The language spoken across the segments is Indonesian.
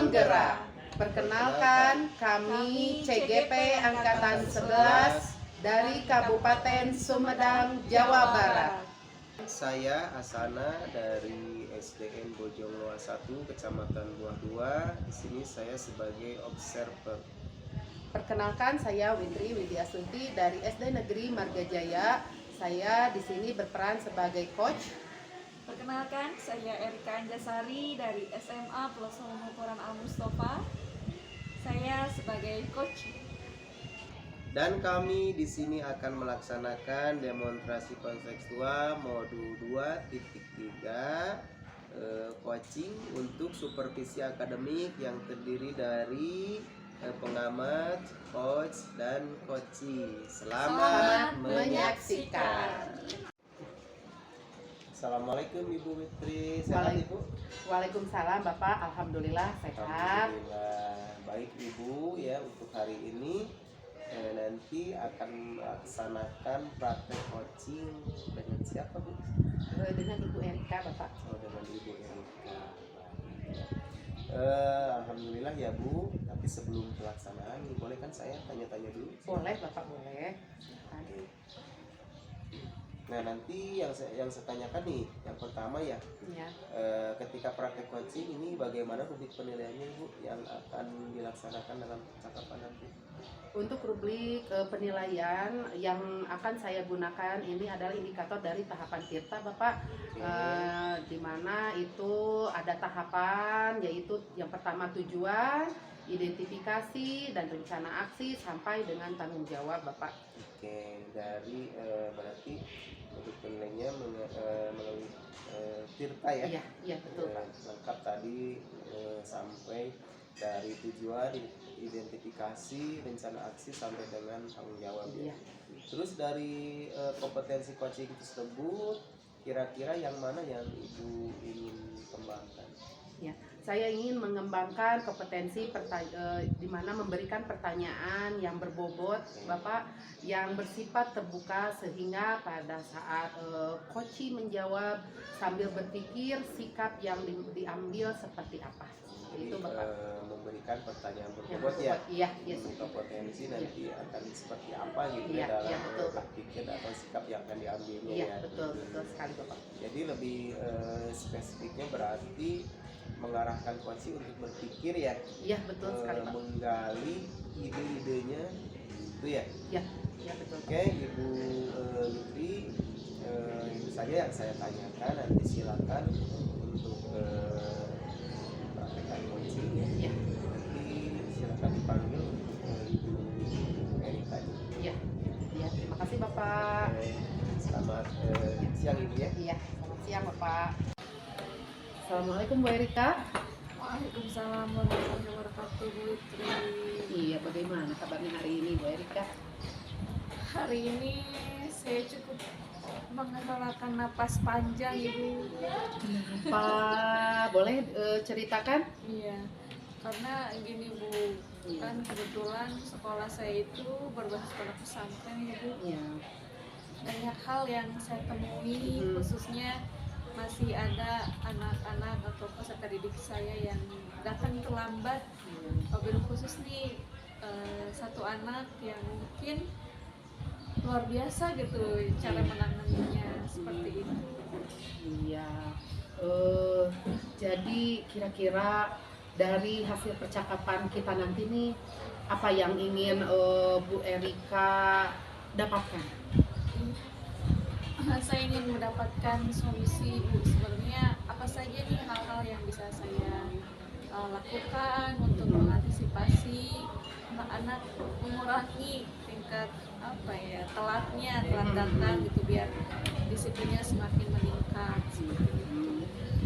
menggerak. Perkenalkan, kami CGP Angkatan 11 dari Kabupaten Sumedang, Jawa Barat. Saya Asana dari SDN Bojongloa 1, Kecamatan Buah 2. Di sini saya sebagai observer. Perkenalkan, saya Windri Widiasunti dari SD Negeri Margajaya. Saya di sini berperan sebagai coach. Perkenalkan, saya Erika Anjasari dari SMA Pelosok Umuran Al Mustafa. Saya sebagai coach. Dan kami di sini akan melaksanakan demonstrasi kontekstual modul 2.3 coaching untuk supervisi akademik yang terdiri dari pengamat, coach, dan coaching. Selamat menyaksikan. Assalamualaikum Ibu Witri, sehat Ibu? Waalaikumsalam Bapak, Alhamdulillah sehat. Alhamdulillah baik Ibu ya. Untuk hari ini nanti akan melaksanakan praktek coaching dengan siapa Bu? Dengan Ibu Erika Bapak. Oh, dengan Ibu Erika. Alhamdulillah ya Bu. Tapi sebelum pelaksanaan, boleh kan saya tanya-tanya dulu? Boleh Bapak, boleh. Nah nanti yang saya tanyakan nih, yang pertama ya, ketika praktek coaching ini bagaimana rubrik penilaiannya Bu yang akan dilaksanakan dalam percakapan nanti? Untuk rubrik penilaian yang akan saya gunakan ini adalah indikator dari tahapan Tirta Bapak. Di mana itu ada tahapan, yaitu yang pertama tujuan, identifikasi dan rencana aksi sampai dengan tanggung jawab Bapak. Oke, dari berarti untuk penilaiannya melalui Tirta ya? Iya betul Pak. Lengkap tadi sampai dari tujuan, identifikasi, rencana aksi sampai dengan tanggung jawab ya. Terus dari kompetensi coaching tersebut kira-kira yang mana yang Ibu ingin kembangkan? Ya, saya ingin mengembangkan kompetensi di mana memberikan pertanyaan yang berbobot Bapak, yang bersifat terbuka sehingga pada saat coach menjawab sambil berpikir sikap yang diambil seperti apa. Jadi, itu Bapak. Memberikan pertanyaan berbobot ya. Iya, Kompetensi nanti akan seperti apa gitu ya dalam berpikir atau sikap yang akan diambilnya ya. Betul sekali Bapak. Jadi lebih spesifiknya berarti mengarahkan coach untuk berpikir ya. Iya betul sekali Pak. Menggali ide-idenya itu ya. Iya betul. Oke Ibu Lutfi, itu saja yang saya tanyakan. Nanti silakan untuk praktekkan coaching ya. Nanti silakan dipanggil Ibu Erika. Iya. Terima kasih Bapak. Selamat siang Ibu ya. Iya, selamat siang Bapak. Assalamualaikum Bu Erika. Waalaikumsalam warahmatullahi wabarakatuh Bu Witri. Iya, bagaimana kabarnya hari ini Bu Erika? Hari ini saya cukup mengeluarkan napas panjang Ibu. Pak, boleh ceritakan? Iya, karena gini Bu, kan kebetulan sekolah saya itu berbasis pada pesantren Ibu. Iya. Banyak hal yang saya temui, khususnya masih ada anak-anak atau peserta didik saya yang datang terlambat. Wabil khusus nih satu anak yang mungkin luar biasa gitu cara menanganinya seperti itu. Iya. Jadi kira-kira dari hasil percakapan kita nanti nih, apa yang ingin Bu Erika dapatkan? Saya ingin mendapatkan solusi Bu. Sebenarnya apa saja nih hal-hal yang bisa saya lakukan untuk mengantisipasi anak-anak mengurangi tingkat telat datang gitu, biar disiplinnya semakin meningkat.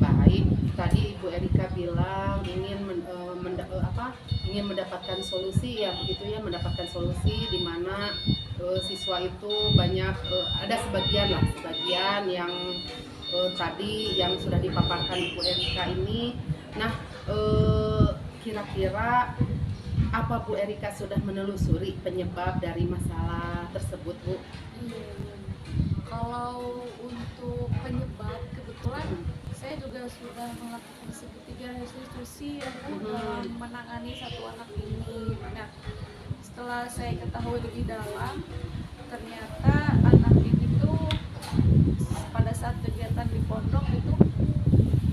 Baik, tadi Ibu Erika bilang ingin mendapatkan solusi ya, begitu ya, mendapatkan solusi di mana siswa itu banyak ada sebagian yang tadi yang sudah dipaparkan Ibu Erika ini. Nah, kira-kira apa Bu Erika sudah menelusuri penyebab dari masalah tersebut Bu? Iya. Kalau untuk penyebab, kebetulan saya juga sudah melakukan segitiga restitusi ya, dalam menangani satu anak ini. Nah, setelah saya ketahui lebih dalam, ternyata anak ini tuh pada saat kegiatan di pondok itu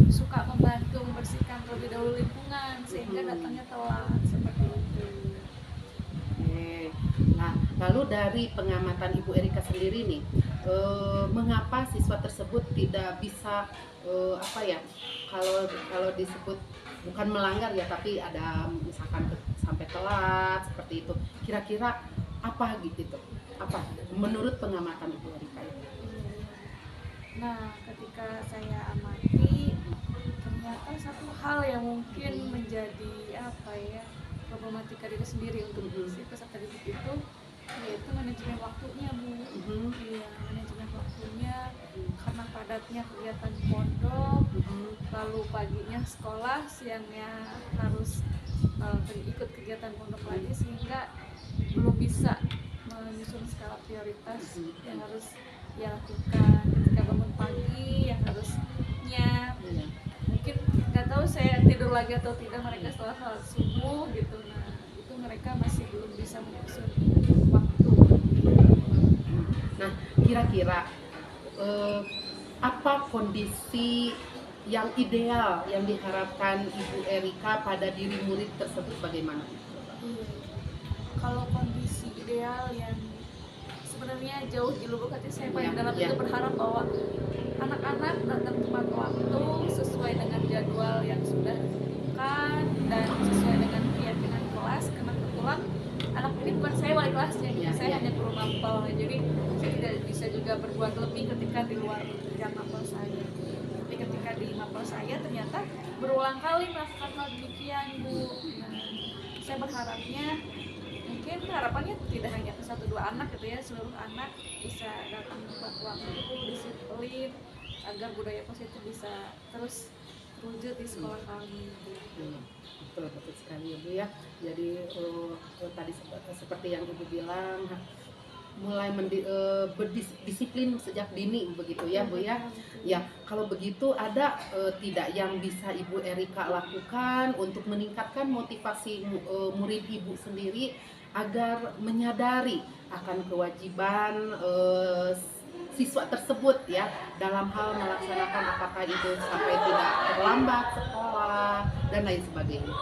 suka membantu membersihkan terlebih dahulu lingkungan sehingga datangnya telat seperti itu. Oke. Nah, lalu dari pengamatan Ibu Erika sendiri nih, mengapa siswa tersebut tidak bisa apa ya? Kalau disebut bukan melanggar ya, tapi ada misalkan sampai telat seperti itu. Kira-kira apa gitu tuh? Apa menurut pengamatan Ibu Erika itu? Nah, ketika saya amati, ternyata satu hal yang mungkin menjadi apa ya, problematika diri sendiri untuk si peserta didik itu, yaitu manajemen waktunya, Bu. Iya, manajemen waktunya karena padatnya kegiatan pondok, lalu paginya sekolah, siangnya harus ikut kegiatan pondok lagi, sehingga belum bisa menyusun skala prioritas yang harus dia lakukan. Ketika bangun pagi yang harusnya mungkin nggak tahu saya tidur lagi atau tidak mereka setelah sholat subuh gitu. Nah, itu mereka masih belum bisa menyusun waktu. Nah, kira-kira apa kondisi yang ideal yang diharapkan Ibu Erika pada diri murid tersebut bagaimana? Kalau kondisi ideal yang sebenarnya jauh di lubuk hati saya paling dalam itu berharap bahwa anak-anak datang tepat waktu sesuai dengan jadwal yang sudah ditentukan dan sesuai dengan keyakinan kelas. Karena kebetulan anak ini bukan saya wali kelasnya, saya hanya guru mapel, jadi saya tidak bisa juga berbuat lebih ketika di luar jam mapel saya. Tapi ketika di mapel saya ternyata berulang kali melakukan hal demikian, Bu. Nah, saya berharapnya mungkin harapannya tidak hanya ke 1-2 anak gitu ya, seluruh anak bisa datang tepat waktu, disiplin, agar budaya positif bisa terus terwujud di sekolah kami. Betul sekali ya Bu ya. Jadi tadi seperti yang Ibu bilang, mulai berdisiplin sejak dini begitu ya Bu ya. Ya, kalau begitu ada tidak yang bisa Ibu Erika lakukan untuk meningkatkan motivasi murid Ibu sendiri agar menyadari akan kewajiban siswa tersebut ya dalam hal melaksanakan apakah itu sampai tidak terlambat sekolah dan lain sebagainya.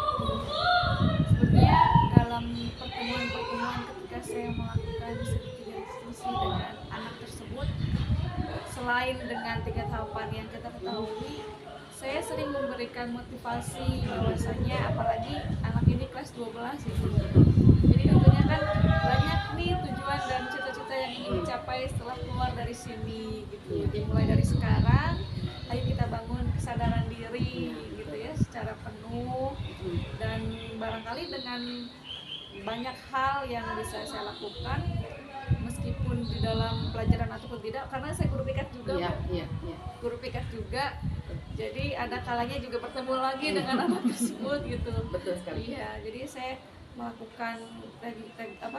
Sebenarnya dalam pertemuan-pertemuan ketika saya melakukan sedikit diskusi dengan anak tersebut, selain dengan 3 tahapan yang kita ketahui, saya sering memberikan motivasi bahwasanya apalagi anak ini kelas 12 itu. Jadi tentunya kan banyak nih tujuan dan cita-cita yang ingin dicapai setelah keluar dari sini gitu. Jadi mulai dari sekarang, ayo kita bangun kesadaran diri gitu ya secara penuh, dan barangkali dengan banyak hal yang bisa saya lakukan meskipun di dalam pelajaran ataupun tidak, karena saya guru piket juga, guru piket juga. Jadi ada kalanya juga bertemu lagi dengan anak tersebut gitu. Betul sekali. Iya, jadi saya melakukan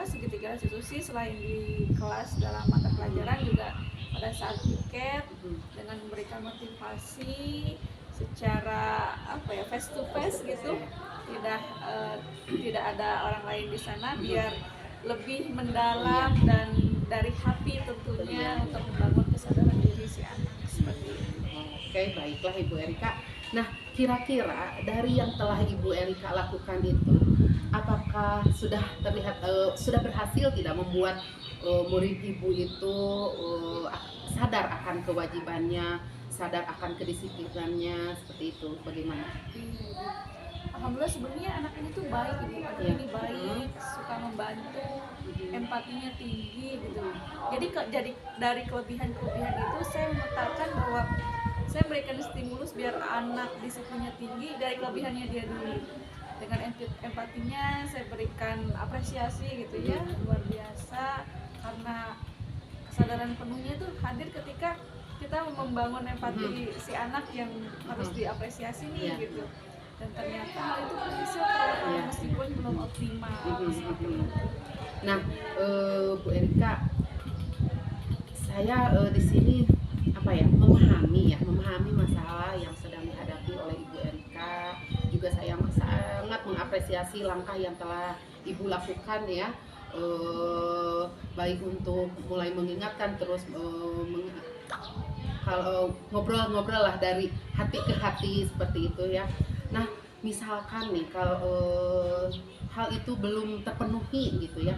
segitiga restitusi selain di kelas dalam mata pelajaran, juga pada saat piket dengan memberikan motivasi secara face to face gitu. Tidak ada orang lain di sana, biar lebih mendalam dan dari hati tentunya untuk membangun kesadaran diri si anak seperti itu. Oke, baiklah Ibu Erika. Nah, kira-kira dari yang telah Ibu Erika lakukan itu, apakah sudah terlihat sudah berhasil tidak membuat murid Ibu itu sadar akan kewajibannya, sadar akan kedisiplinannya seperti itu? Bagaimana? Alhamdulillah sebenarnya anak ini tuh baik, Ibu. Anak ini baik, suka membantu, empatinya tinggi gitu. Jadi dari kelebihan-kelebihan itu saya memetakan bahwa saya berikan stimulus biar anak disiplinnya tinggi dari kelebihannya dia dulu. Dengan empatinya saya berikan apresiasi gitu ya, luar biasa, karena kesadaran penuhnya itu hadir ketika kita membangun empati si anak yang harus diapresiasi nih gitu. Dan ternyata hal itu berhasil meskipun belum optimal. Nah, Bu Erika, saya di sini apa ya, memahami masalah yang sedang dihadapi oleh Ibu Erika. Juga saya sangat mengapresiasi langkah yang telah Ibu lakukan ya, baik untuk mulai mengingatkan, terus kalau ngobrol-ngobrol lah dari hati ke hati seperti itu ya. Nah, misalkan nih kalau hal itu belum terpenuhi gitu ya,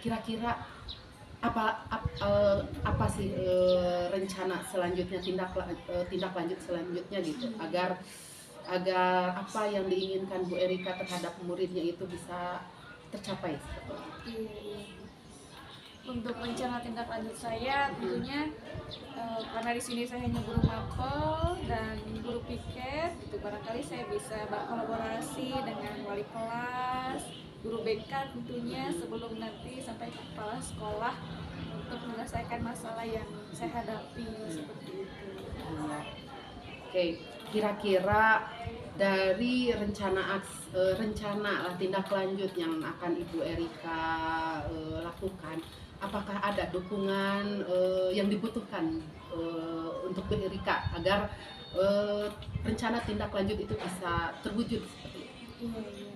kira-kira apa sih rencana selanjutnya, tindak lanjut selanjutnya gitu, agar apa yang diinginkan Bu Erika terhadap muridnya itu bisa tercapai sebetulnya. Iya. Untuk rencana tindak lanjut saya tentunya karena di sini saya hanya guru mapel dan guru piket gitu, barangkali saya bisa berkolaborasi dengan wali kelas, guru BK tentunya sebelum nanti sampai ke kepala sekolah untuk menyelesaikan masalah yang saya hadapi seperti itu. Oke, kira-kira dari rencana tindak lanjut yang akan Ibu Erika lakukan, apakah ada dukungan yang dibutuhkan untuk Bu Erika agar rencana tindak lanjut itu bisa terwujud seperti itu? Iya.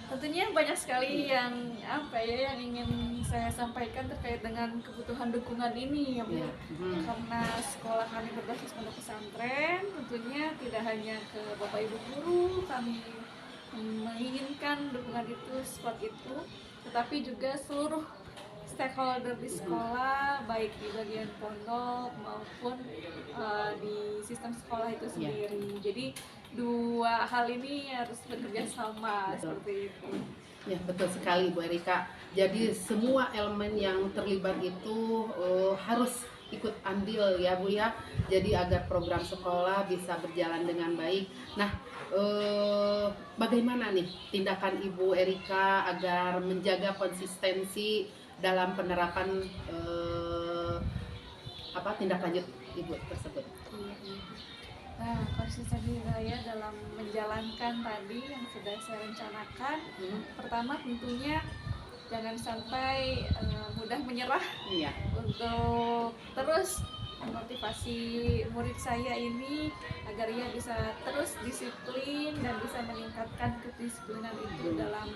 Tentunya banyak sekali yang yang ingin saya sampaikan terkait dengan kebutuhan dukungan ini ya Bu. Ya. Karena sekolah kami berbasis pondok pesantren, tentunya tidak hanya ke Bapak Ibu guru kami menginginkan dukungan itu squad itu, tetapi juga seluruh stakeholder di sekolah, baik di bagian pondok maupun di sistem sekolah itu sendiri. Jadi dua hal ini harus bekerja sama seperti itu. Ya, betul sekali Bu Erika. Jadi semua elemen yang terlibat itu harus ikut andil ya Bu ya. Jadi agar program sekolah bisa berjalan dengan baik. Nah, bagaimana nih tindakan Ibu Erika agar menjaga konsistensi dalam penerapan tindak lanjut Ibu tersebut? Nah, konsistensi saya dalam menjalankan tadi yang sudah saya rencanakan, pertama tentunya jangan sampai mudah menyerah. Iya. Untuk terus memotivasi murid saya ini agar ia bisa terus disiplin dan bisa meningkatkan kedisiplinan itu dalam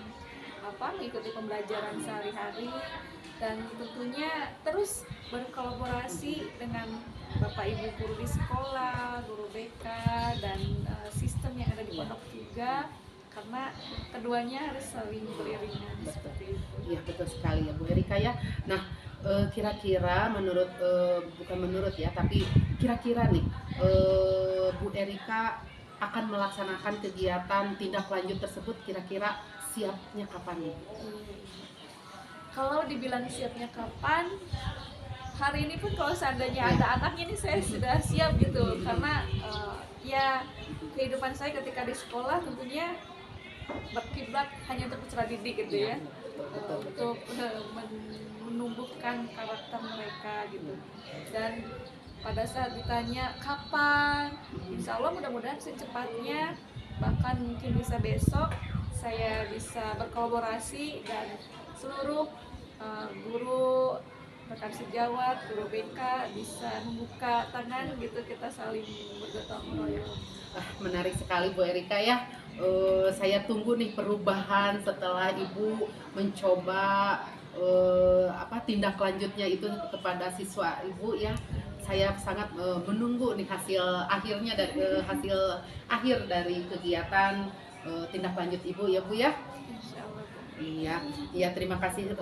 mengikuti pembelajaran sehari-hari, dan tentunya terus berkolaborasi dengan Bapak Ibu guru di sekolah, guru BK, dan sistem yang ada di pondok juga, karena keduanya harus saling beriringan seperti itu. Iya, betul sekali ya Bu Erika ya. Nah, kira-kira tapi kira-kira nih Bu Erika akan melaksanakan kegiatan tindak lanjut tersebut, kira-kira siapnya kapan nih? Kalau dibilang siapnya kapan, hari ini pun kalau seandainya ada anaknya ini saya sudah siap gitu, karena ya kehidupan saya ketika di sekolah tentunya berkiblat hanya untuk putra didik gitu ya, untuk menumbuhkan karakter mereka gitu. Dan pada saat ditanya kapan, insya Allah mudah-mudahan secepatnya, bahkan mungkin bisa besok saya bisa berkolaborasi dan seluruh guru rekan sejawat, guru BK bisa membuka tangan gitu, kita saling bergotong royong. Menarik sekali Bu Erika ya. Saya tunggu nih perubahan setelah Ibu mencoba tindak lanjutnya itu kepada siswa Ibu ya. Saya sangat menunggu nih hasil akhir dari kegiatan tindak lanjut Ibu ya Bu ya. Iya, terima kasih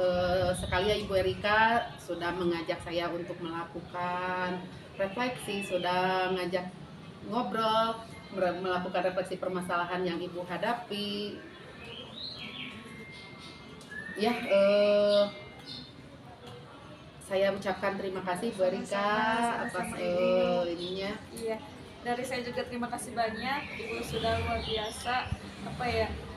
sekali ya Ibu Erika sudah mengajak saya untuk melakukan refleksi, sudah ngajak ngobrol, melakukan refleksi permasalahan yang Ibu hadapi. Ya, saya ucapkan terima kasih Bu Erika atas ininya. Iya, dari saya juga terima kasih banyak, Ibu sudah luar biasa.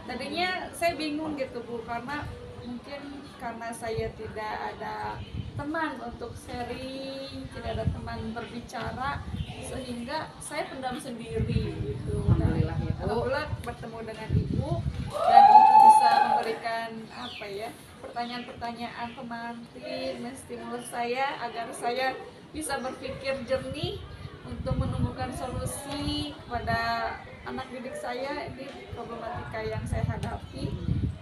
Tadinya saya bingung gitu Bu, karena mungkin karena saya tidak ada teman untuk sharing, tidak ada teman berbicara, sehingga saya pendam sendiri gitu. Alhamdulillah ya Bu. Alhamdulillah bertemu dengan Ibu dan Ibu bisa memberikan pertanyaan-pertanyaan pemantik, menstimulus saya agar saya bisa berpikir jernih untuk menemukan solusi kepada anak didik saya ini problematika yang saya hadapi.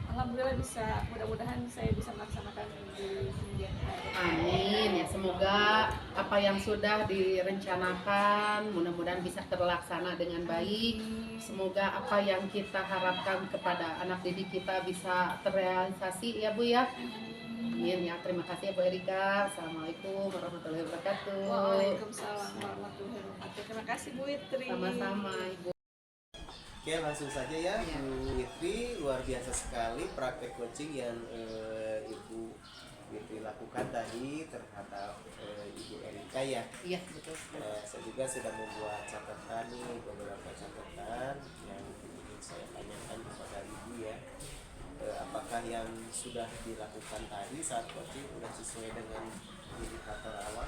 Alhamdulillah bisa, mudah-mudahan saya bisa melaksanakan di kemudian hari. Amin ya, semoga apa yang sudah direncanakan mudah-mudahan bisa terlaksana dengan baik. Semoga apa yang kita harapkan kepada anak didik kita bisa terrealisasi ya Bu ya. Amin ya, terima kasih ya Bu Erika. Assalamualaikum warahmatullahi wabarakatuh. Waalaikumsalam warahmatullahi wabarakatuh. Terima kasih Bu Witri. Sama-sama Ibu. Oke, langsung saja ya, Iya. Bu Witri, luar biasa sekali praktek coaching yang Ibu Witri lakukan tadi terhadap Ibu Erika ya. Iya betul. Saya juga sudah membuat catatan nih, beberapa catatan yang ingin saya tanyakan kepada Ibu ya. Apakah yang sudah dilakukan tadi saat coaching sudah sesuai dengan indikator awal?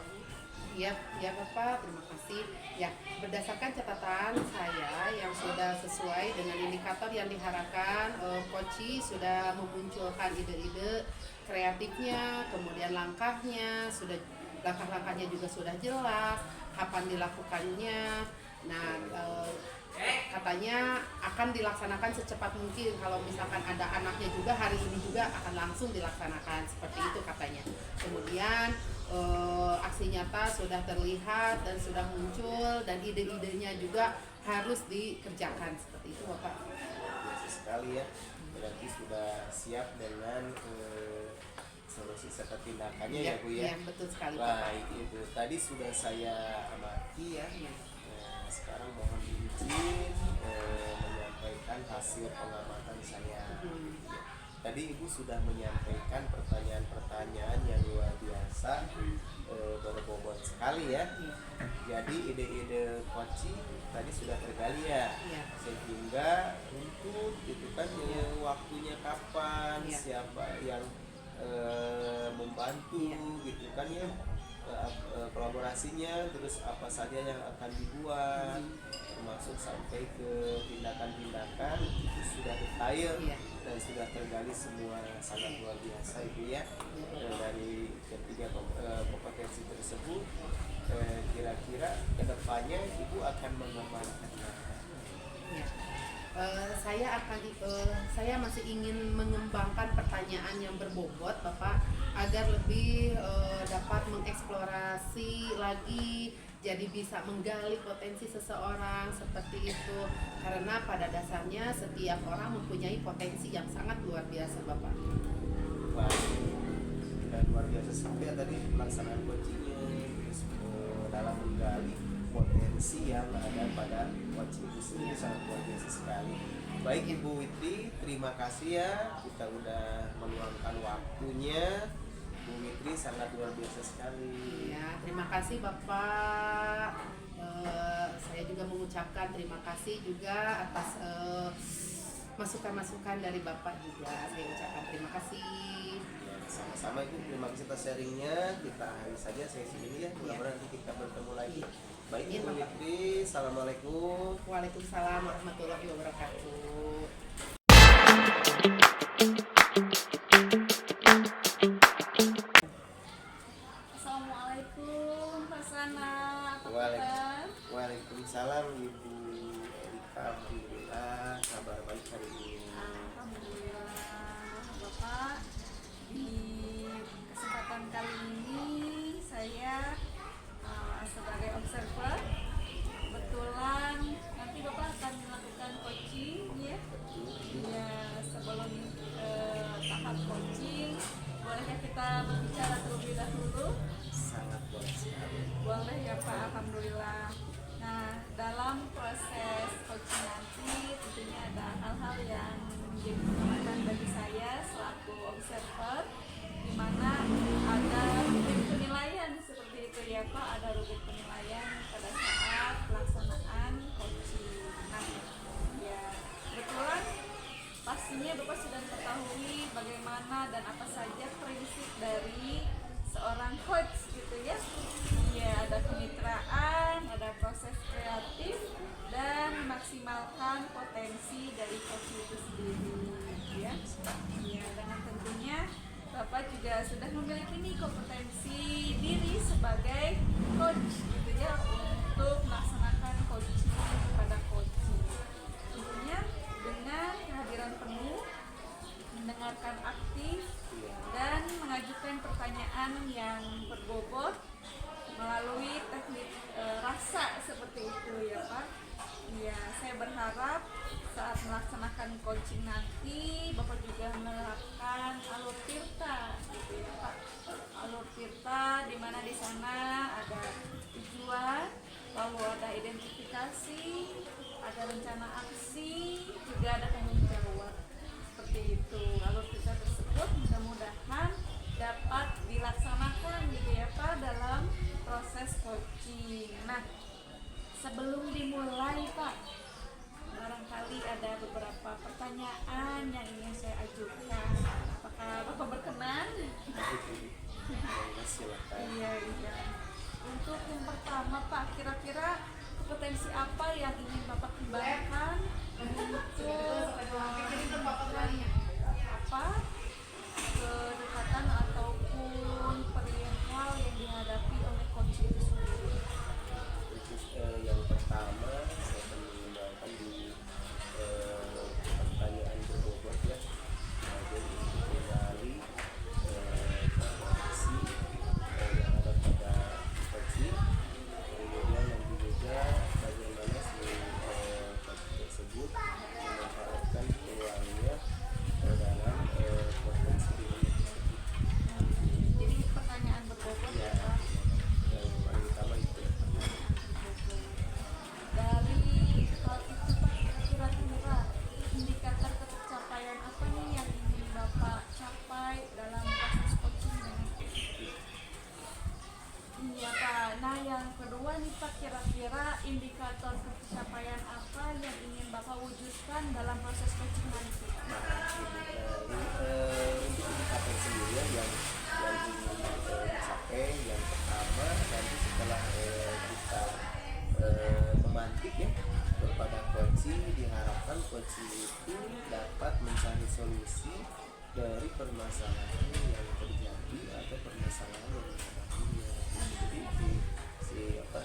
Iya, ya Bapak, terima kasih. Ya, berdasarkan catatan saya yang sudah sesuai dengan indikator yang diharapkan, Koci sudah memunculkan ide-ide kreatifnya, kemudian langkah-langkahnya juga sudah jelas, kapan dilakukannya. Nah, katanya akan dilaksanakan secepat mungkin. Kalau misalkan ada anaknya juga hari ini juga akan langsung dilaksanakan seperti itu katanya. Kemudian aksi nyata sudah terlihat dan sudah muncul dan ide-idenya juga harus dikerjakan seperti itu Bapak. Biasa sekali ya, berarti sudah siap dengan solusi serta tindakannya ya Bu ya. Iya betul sekali Bapak. Baik Ibu, tadi sudah saya amati ya. Iya. Sekarang mohon izin menyampaikan hasil pengamatan saya. Tadi Ibu sudah menyampaikan pertanyaan-pertanyaan yang luar biasa, berbobot sekali ya. Jadi ide-ide coaching tadi sudah tergali ya, sehingga untuk itu kan waktunya kapan, siapa yang membantu gitu kan ya, kolaborasinya, terus apa saja yang akan dibuat, termasuk sampai ke tindakan-tindakan itu sudah detail dan sudah tergali semua, sangat luar biasa Ibu ya. Dari ketiga kompetensi tersebut, kira-kira kedepannya Ibu akan mengembangkannya. Saya masih ingin mengembangkan pertanyaan yang berbobot Bapak agar lebih dapat mengeksplorasi lagi, jadi bisa menggali potensi seseorang seperti itu, karena pada dasarnya setiap orang mempunyai potensi yang sangat luar biasa Bapak. Wah, dan luar biasa sekali ya tadi pelaksanaan coachingnya, terus dalam menggali potensi yang ada pada coaching itu sendiri sangat luar biasa sekali. Baik Ibu Witri, terima kasih ya, kita udah meluangkan waktunya. Bu Witri sangat luar biasa sekali. Ya, terima kasih Bapak. Saya juga mengucapkan terima kasih juga atas masukan-masukan dari Bapak juga. Saya ucapkan terima kasih. Ya, sama-sama Ibu, terima kasih atas sharingnya. Kita akhiri saja sesi ini ya. Mudah-mudahan nanti kita bertemu lagi. Baik Ibu Witri, assalamualaikum. Waalaikumsalam warahmatullahi wabarakatuh. Assalamualaikum Pak Sana, apa kabar? Waalaikumsalam Ibu Erika, alhamdulillah kabar baik hari ini. Alhamdulillah Bapak, di kesempatan kali ini saya sebagai observer, kebetulan nanti Bapak akan melakukan coaching ya. Ya, sebelum tahap coaching, bolehkah kita berbicara terlebih dahulu? Sangat boleh sekali. Boleh ya Pak, alhamdulillah. Nah, dalam proses coaching nanti tentunya ada hal-hal yang menjadi pengamatan bagi saya selaku observer, di mana ada rubrik penilaian seperti itu ya Pak, ada rubrik penilaian pada saat pelaksanaan coaching. Nah, ya kebetulan pastinya Bapak sudah mengetahui bagaimana dan apa saja prinsip dari seorang coach gitu ya. Ya, ada kemitraan, ada proses kreatif, dan maksimalkan potensi dari coach itu sendiri ya. Ya, dengan tentunya juga sudah memiliki nih kompetensi diri sebagai coach gitu ya, untuk melaksanakan coaching kepada coaching. Tentunya dengan kehadiran penuh, mendengarkan aktif, dan mengajukan pertanyaan yang berbobot melalui teknik rasa seperti itu ya Pak. Ya, saya berharap saat melaksanakan coaching nanti Bapak juga menerapkan alur tirta gitu ya Pak. Alur tirta di mana di sana ada tujuan, lalu ada identifikasi, ada rencana aksi, juga ada tanggung jawab. Seperti itu. Alur tirta tersebut mudah-mudahan dapat dilaksanakan gitu ya Pak dalam proses coaching. Nah, sebelum dimulai Pak, barangkali ada beberapa pertanyaan yang ingin saya ajukan. Apakah Bapak berkenan? Silakan. Iya. Untuk yang pertama Pak, kira-kira kompetensi apa yang ingin Bapak kembangkan untuk kedekatan ataupun perihal yang dihadapi oleh coach itu sendiri? Yang pertama saya akan mengembangkan di pertanyaan berbobot ya, jadi mengenali kondisi yang ada pada coaching, kemudian nanti juga bagaimana si coaching tersebut memanfaatkan peluangnya dalam potensi diri tersebut. Jadi pertanyaan berbobot ya Pak. Yang paling utama itu ya. Dari hal itu Pak, kira-kira indikator pencapaian apa nih yang ingin Bapak capai dalam proses coaching dengan iya Pak. Nah yang kedua nih Pak, kira-kira indikator pencapaian apa yang ingin Bapak wujudkan dalam proses coaching nanti? Untuk indikator sendiri yang ingin dicapai, yang pertama nanti setelah kita memantik ya kepada coaching, diharapkan coaching itu dapat mencari solusi dari permasalahan yang terjadi atau permasalahan yang dihadapinya. Jadi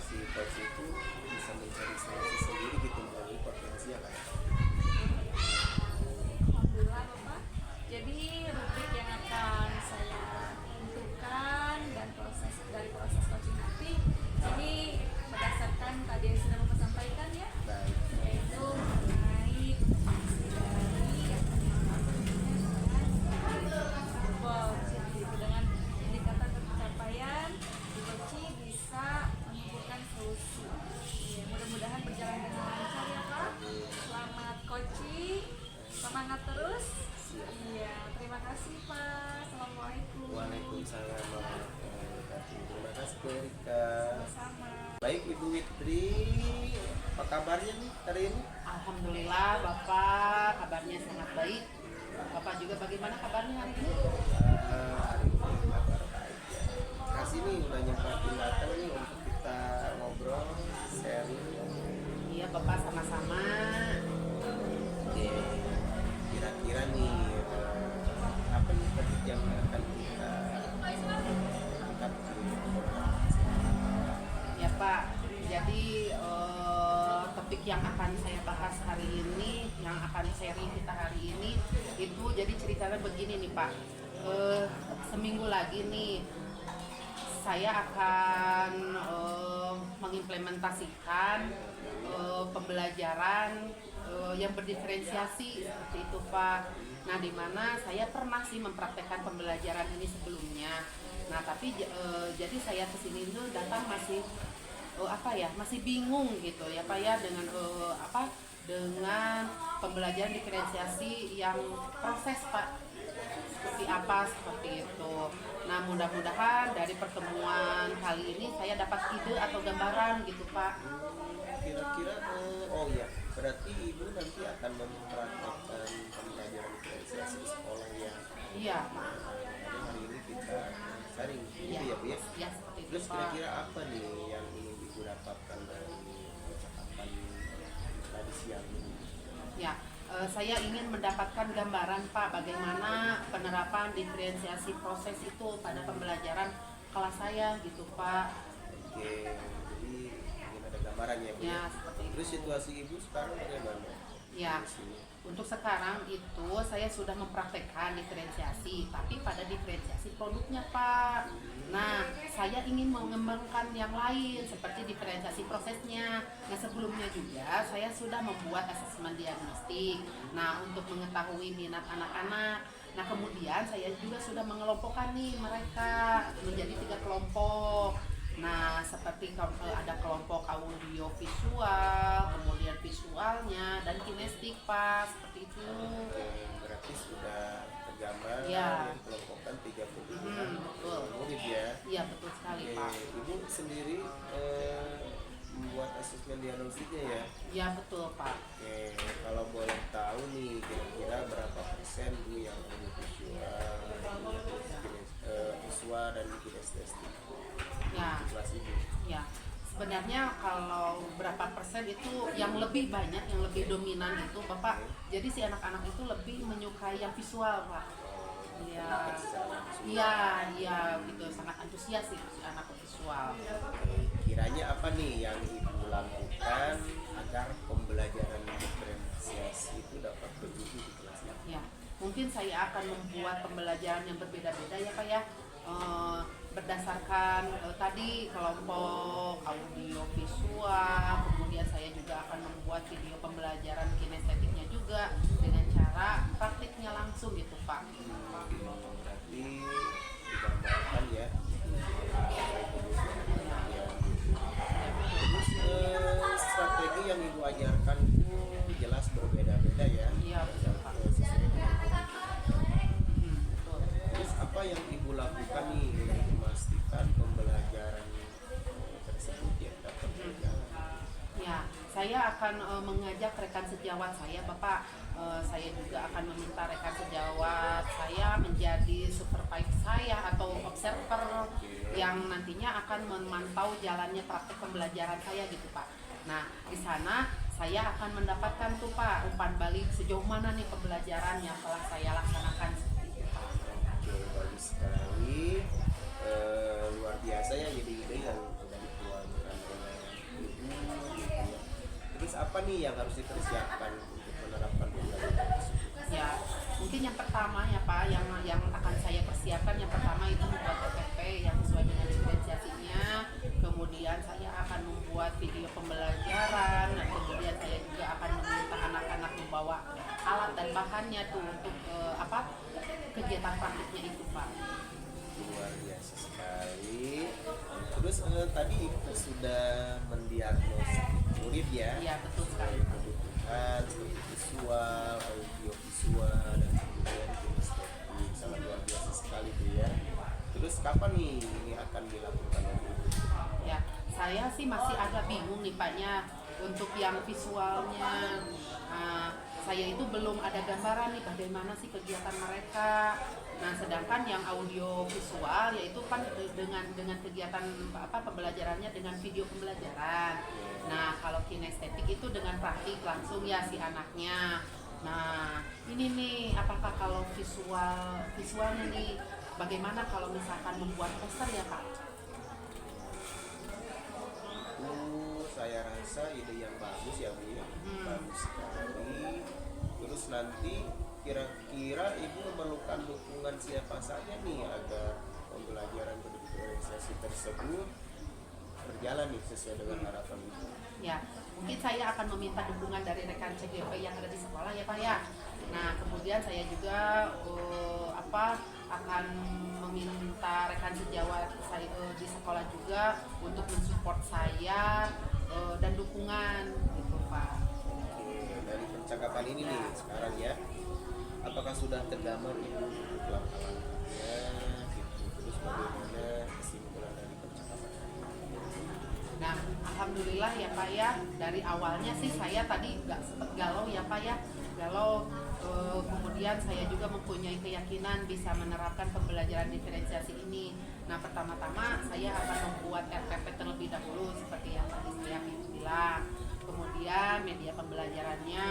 si coach itu bisa mencari solusi sendiri gitu melalui potensi yang ada. Alhamdulillah Bapak. Jadi rubrik yang akan saya tentukan dan dari proses coaching nanti ini berdasarkan tadi yang sudah Bapak sampaikan ya, Baik. yaitu mengenai kompetensi dari yang dengan indikator pencapaian di coaching bisa menemukan solusi. Ya, mudah-mudahan berjalan dengan lancar ya Pak. Selamat coaching, semangat terus. Iya, terima kasih Pak. Assalamualaikum. Waalaikumsalam warahmatullahi wabarakatuh. Terima kasih Bu Erika. Sama. Baik Ibu Witri, apa kabarnya nih hari ini? Alhamdulillah Bapak, kabarnya sangat baik. Bapak juga bagaimana kabarnya hari ini? Hari ini kabar baik ya. Kasih nih udah nyempatin datang nih untuk kita ngobrol, sharing. Iya Bapak, sama-sama. Oke. Kira-kira nih apa nih topik yang akan kita angkat Ya Pak, jadi topik yang akan saya bahas hari ini, yang akan sharing kita hari ini, itu jadi ceritanya begini nih Pak. Seminggu lagi nih, saya akan mengimplementasikan pembelajaran yang berdiferensiasi seperti itu Pak. Nah, di mana saya pernah sih mempraktekkan pembelajaran ini sebelumnya. Nah, tapi jadi saya kesini itu datang masih masih bingung gitu ya Pak ya dengan dengan pembelajaran diferensiasi yang proses Pak, seperti apa seperti itu. Nah, mudah-mudahan dari pertemuan kali ini saya dapat ide atau gambaran gitu Pak. Kira-kira oh ya, berarti Ibu nanti akan mempraktekkan pembelajaran diferensiasi di sekolah ya. Iya. Jadi hari ini kita sharing gitu Iya. ya Bu ya. Ya, seperti itu Terus Pak. kira-kira apa nih yang ingin Ibu dapatkan dari percakapan tadi siang ini? Ya, saya ingin mendapatkan gambaran Pak bagaimana penerapan diferensiasi proses itu pada pembelajaran kelas saya gitu Pak. Oke, jadi ingin ada gambaran ya Bu. Ya seperti itu. Terus situasi Ibu sekarang bagaimana? Ya, Di sini. untuk sekarang itu saya sudah mempraktekkan diferensiasi, tapi pada diferensiasi produknya Pak. Nah, saya ingin mengembangkan yang lain seperti diferensiasi prosesnya. Nah, sebelumnya juga saya sudah membuat asesmen diagnostik. Nah, untuk mengetahui minat anak-anak. Nah, kemudian saya juga sudah mengelompokkan nih mereka menjadi 3 kelompok. Nah, seperti ada kelompok audio visual, kemudian visualnya, dan kinestik Pak, seperti itu. Oke, berarti sudah tergambar Ya. dikelompokkan 35 Betul. murid ya. Iya, betul sekali Oke, Pak. Ibu sendiri membuat asesmen diagnostiknya ya. Iya, betul Pak. Oke, kalau boleh tahu nih kira-kira berapa persen Bu yang audio visual, visual dan kinestetik Ya, di kelas Ibu? ya. Sebenarnya kalau berapa persen itu yang lebih banyak, yang lebih dominan itu Bapak. Jadi si anak-anak itu lebih menyukai yang visual Pak. Iya. Iya, iya gitu, sangat antusias sih si anak visual. Kiranya apa nih yang Ibu lakukan agar pembelajaran diferensiasi itu dapat bertumbuh di kelas ini? Ya, mungkin saya akan membuat pembelajaran yang berbeda-beda ya Pak ya. Berdasarkan tadi kelompok audio visual, kemudian saya juga akan membuat video pembelajaran kinestetiknya juga dengan cara praktiknya langsung gitu Pak. Berarti digambarkan ya. Terus strategi yang Ibu ajarkan itu jelas berbeda-beda ya. Iya betul Pak. Betul. Terus apa yang Ibu lakukan nih untuk memastikan pembelajaran tersebut ya dapat berjalan? Ya, saya akan mengajak rekan sejawat saya, Bapak. Saya juga akan meminta rekan sejawat saya menjadi supervisor saya atau observer yang nantinya akan memantau jalannya praktek pembelajaran saya gitu, Pak. Nah, di sana saya akan mendapatkan tuh Pak umpan balik sejauh mana nih pembelajaran yang telah saya laksanakan seperti itu, Pak. Oke, bagus sekali. Luar biasa ya ide-ide yang sudah dikeluarkan oleh Ibu gitu ya. Terus apa nih yang harus dipersiapkan untuk menerapkan pembelajaran tersebut? Ya, mungkin yang pertama ya Pak, yang akan saya persiapkan yang pertama itu membuat PPT yang sesuai dengan diferensiasinya. Kemudian saya akan membuat video pembelajaran, dan kemudian saya juga akan meminta anak-anak membawa alat dan bahannya tuh untuk kegiatan praktiknya itu Pak. Luar biasa sekali. Terus tadi Ibu sudah mendiagnosis murid ya. Iya betul sekali. Kebutuhan seperti visual, audio visual, dan kemudian kinestetik. Sangat luar biasa sekali tuh ya. Terus kapan nih ini akan dilakukan? Ya, saya sih masih agak bingung nih Paknya untuk yang visualnya. Saya itu belum ada gambaran nih bagaimana sih kegiatan mereka. Nah, sedangkan yang audio visual yaitu kan dengan kegiatan pembelajarannya dengan video pembelajaran. Nah, kalau kinestetik itu dengan praktik langsung ya si anaknya. Nah, ini nih apakah kalau visualnya nih bagaimana kalau misalkan membuat poster ya Pak? Saya rasa ide yang bagus ya Bu ya. Bagus sekali. Terus nanti kira-kira Ibu memerlukan dukungan siapa saja nih agar pembelajaran berdiferensiasi tersebut berjalan nih sesuai dengan harapan Ibu? Ya, mungkin saya akan meminta dukungan dari rekan CGP yang ada di sekolah ya Pak ya. Nah, kemudian saya juga akan meminta rekan sejawat saya di sekolah juga untuk mensupport saya dan dukungan gitu Pak. Oke, dari percakapan ini nih sekarang ya, apakah sudah tergambar Ibu untuk langkah-langkahnya gitu? Terus bagaimana kesimpulan dari percakapan ini? Nah, alhamdulillah ya Pak ya, dari awalnya sih saya tadi nggak sempet galau ya Pak ya, galau. Kemudian saya juga mempunyai keyakinan bisa menerapkan pembelajaran diferensiasi ini. Nah, pertama-tama saya akan membuat RPP terlebih dahulu seperti yang tadi saya bilang. Kemudian media pembelajarannya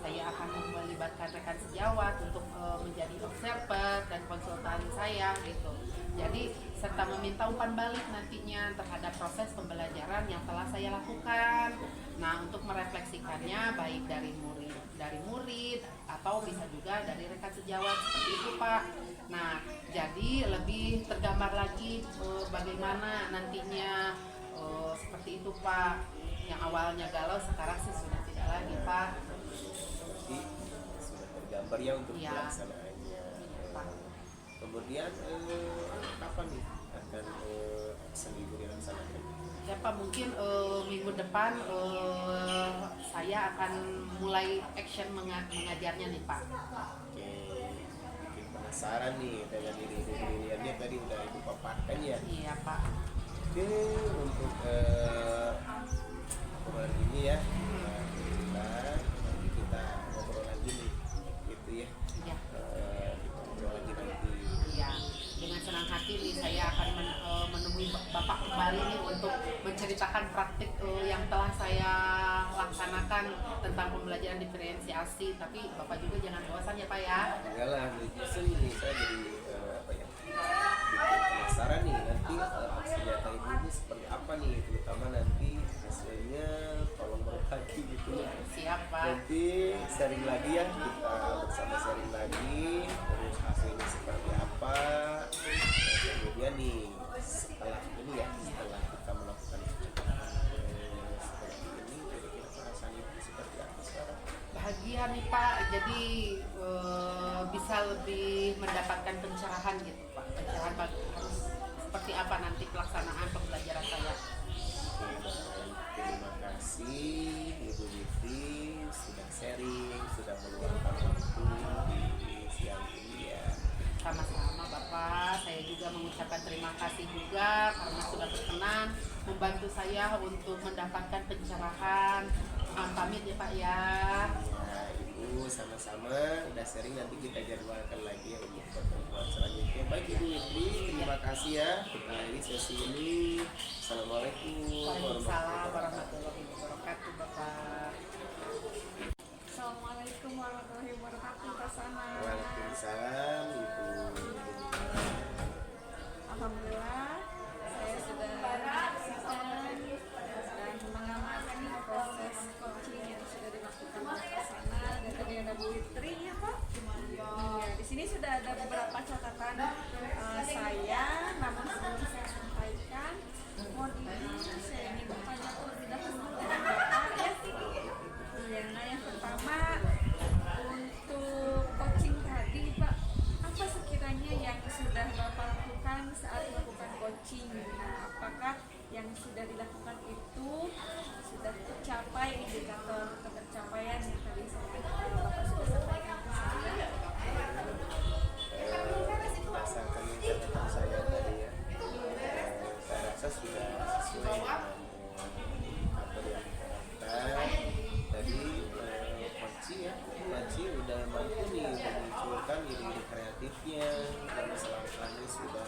saya akan melibatkan rekan sejawat untuk menjadi observer dan konsultan saya gitu. Jadi serta meminta umpan balik nantinya terhadap proses pembelajaran yang telah saya lakukan. Nah, untuk merefleksikannya baik dari murid atau bisa juga dari rekan sejawat seperti itu, Pak. Nah, jadi lebih tergambar lagi bagaimana nantinya seperti itu, Pak. Yang awalnya galau sekarang sih sudah tidak lagi, Pak. Jadi sudah tergambar ya untuk pelaksanaannya. Pak. Kemudian kapan nih akan seminggu dilaksanakan? Ya Pak, mungkin minggu depan saya akan mulai action mengajarnya nih Pak. Oke, bikin penasaran nih dengan diri-diriannya tadi udah ibu paparkan ya. Iya Pak. Oke, untuk obrolan ini ya, nanti kita ngobrol lagi nih, gitu ya. Iya. Kita ngobrol lagi nanti. Iya. Dengan senang hati nih saya akan menemui Bapak kembali nih untuk menceritakan praktik yang telah saya laksanakan tentang pembelajaran diferensiasi. Tapi Bapak juga jangan bosan ya Pak ya. Enggak lah, justru ini saya jadi bikin penasaran nih nanti aksi nyata ini seperti apa nih, terutama nanti hasilnya tolong berbagi gitu ya. Siap Pak. Nanti sharing lagi ya, kita bersama sharing lagi terus hasilnya seperti apa. Dan kemudian nih setelah ini ya, setelah kita melakukan seperti ini, kira-kira perasaan ibu seperti apa sekarang? Bahagia nih Pak, jadi bisa lebih mendapatkan pencerahan gitu Pak. Pencerahan harus seperti apa nanti pelaksanaan pembelajaran saya. Terima kasih Ibu Niti sudah sharing, sudah meluangkan waktu di siang ini ya. Sama-sama Bapak, saya juga mengucapkan terima kasih juga karena sudah berkenan membantu saya untuk mendapatkan pencerahan. Pamit ya Pak ya. Ya Ibu sama-sama udah sharing, nanti kita jadwalkan lagi ya untuk pertemuan selanjutnya. Baik Ibu Niti, terima kasih ya. Kita akhiri sesi ini. Assalamualaikum Waalaikumsalam warahmatullahi wabarakatuh Bapak. Assalamualaikum warahmatullahi wabarakatuh, Pak Sana. Waalaikumsalam Ibu. Alhamdulillah, saya sudah menyaksikan dan mengamati proses coaching yang sudah dilakukan oleh Pak Sana, dan tadi ada Bu Fitri ya Pak. Iya, di sini sudah ada beberapa catatan saya, namun sebelum saya sampaikan, mohon izin saya ingin bertanya terlebih dahulu dengan Bapak ya. Iya, nah yang pertama untuk coaching tadi Pak, apa sekiranya yang sudah Bapak lakukan saat melakukan coaching? Nah, apakah yang sudah dilakukan itu sudah tercapai indikator ketercapaian yang tadi Bapak sudah sampaikan ke saya? Berdasarkan catatan saya tadi ya, saya rasa sudah sesuai dengan apa yang diharapkan. Tadi Panci udah mampu nih memunculkan ide kreatifnya, karena selama ini sudah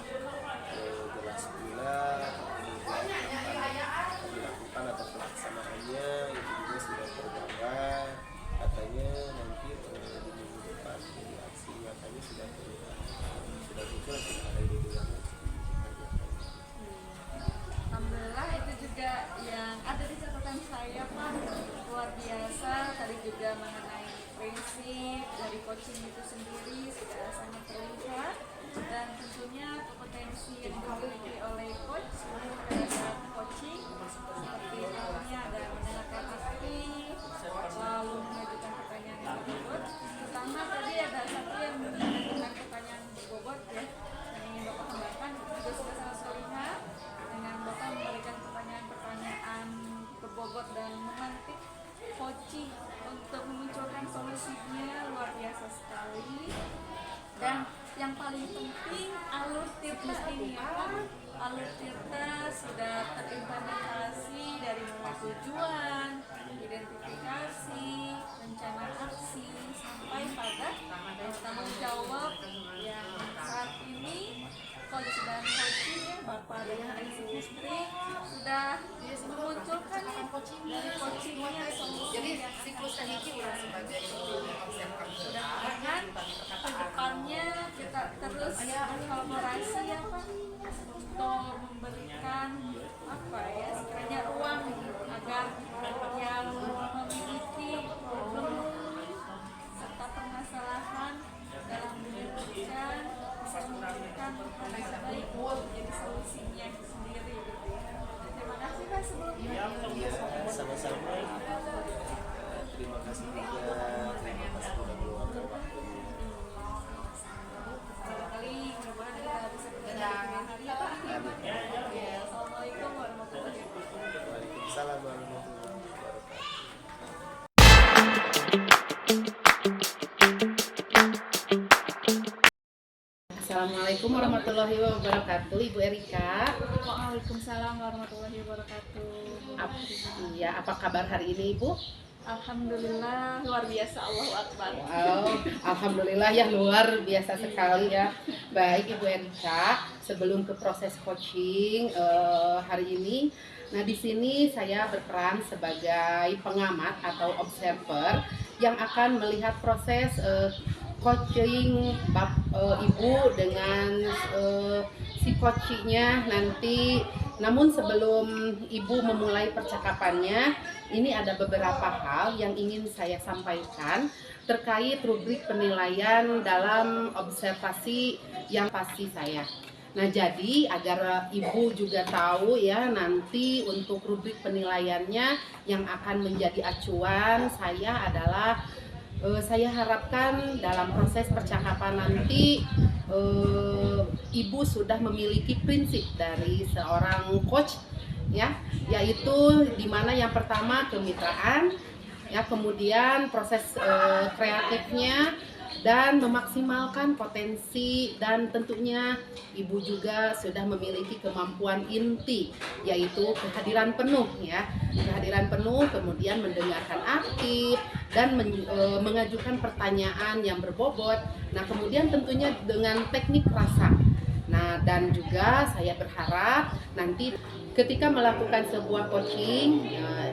jelas pula kemudian akan dilakukan atau pelaksanaannya itu juga sudah tergambar. Katanya nanti di minggu depan di aksi nyatanya sudah muncul ada ide yang Alhamdulillah, itu juga yang ada di catatan saya Pak. Luar biasa, tadi juga mengenai prinsip dari coaching itu sendiri sudah sangat terlihat, dan tentunya kompetensi yang dimiliki oleh coach pada saat coaching seperti halnya ada mendengarkan aktif, lalu mengajukan pertanyaan yang berbobot. Pertama tadi ada satu yang mengajukan pertanyaan berbobot ya, yang ingin Bapak kembangkan, juga sudah sangat terlihat dengan Bapak memberikan pertanyaan-pertanyaan berbobot dan memantik coaching untuk memunculkan solusinya, luar biasa sekali. Dan yang paling penting alur tirta ini ya Pak, alur tirta sudah terimplementasi dari mulai tujuan, identifikasi, rencana aksi, sampai pada tanggung jawab yang saat ini coach dan coaching ya Bapak dan Ibu Istri sudah memunculkan coachingnya jadi siklus hiji ulah sebagai observer mudah-mudahan ke depannya kita terus berkolaborasi ya Pak untuk memberikan apa ya sekiranya ruang agar yang memiliki problem serta permasalahan dalam dunia pendidikan bisa memberikan hal yang terbaik menjadi solusinya sendiri gitu ya. Terima kasih Pak sebelumnya. Iya, sama-sama. Terima kasih juga. Terima kasih sudah meluangkan waktu. Barangkali mudah-mudahan kita bisa berjalan hari ya Pak. Oke, Assalamualaikum warahmatullahi wabarakatuh. Waalaikumsalam warahmatullahi wabarakatuh. Assalamualaikum warahmatullahi wabarakatuh, Ibu Erika. Waalaikumsalam warahmatullahi wabarakatuh. Iya, apa kabar hari ini, Ibu? Alhamdulillah luar biasa, Allahu Akbar. Wow, alhamdulillah ya, luar biasa sekali ya. Baik Ibu Erika, sebelum ke proses coaching hari ini, nah di sini saya berperan sebagai pengamat atau observer yang akan melihat proses coaching Ibu dengan si coachingnya nanti. Namun sebelum Ibu memulai percakapannya, ini ada beberapa hal yang ingin saya sampaikan terkait rubrik penilaian dalam observasi yang pasti saya. Nah, jadi agar Ibu juga tahu ya, nanti untuk rubrik penilaiannya yang akan menjadi acuan saya adalah saya harapkan dalam proses percakapan nanti Ibu sudah memiliki prinsip dari seorang coach ya, yaitu dimana yang pertama kemitraan ya, kemudian proses kreatifnya dan memaksimalkan potensi, dan tentunya Ibu juga sudah memiliki kemampuan inti yaitu kehadiran penuh ya, kehadiran penuh, kemudian mendengarkan aktif dan mengajukan pertanyaan yang berbobot. Nah, kemudian tentunya dengan teknik rasa. Nah, dan juga saya berharap nanti ketika melakukan sebuah coaching,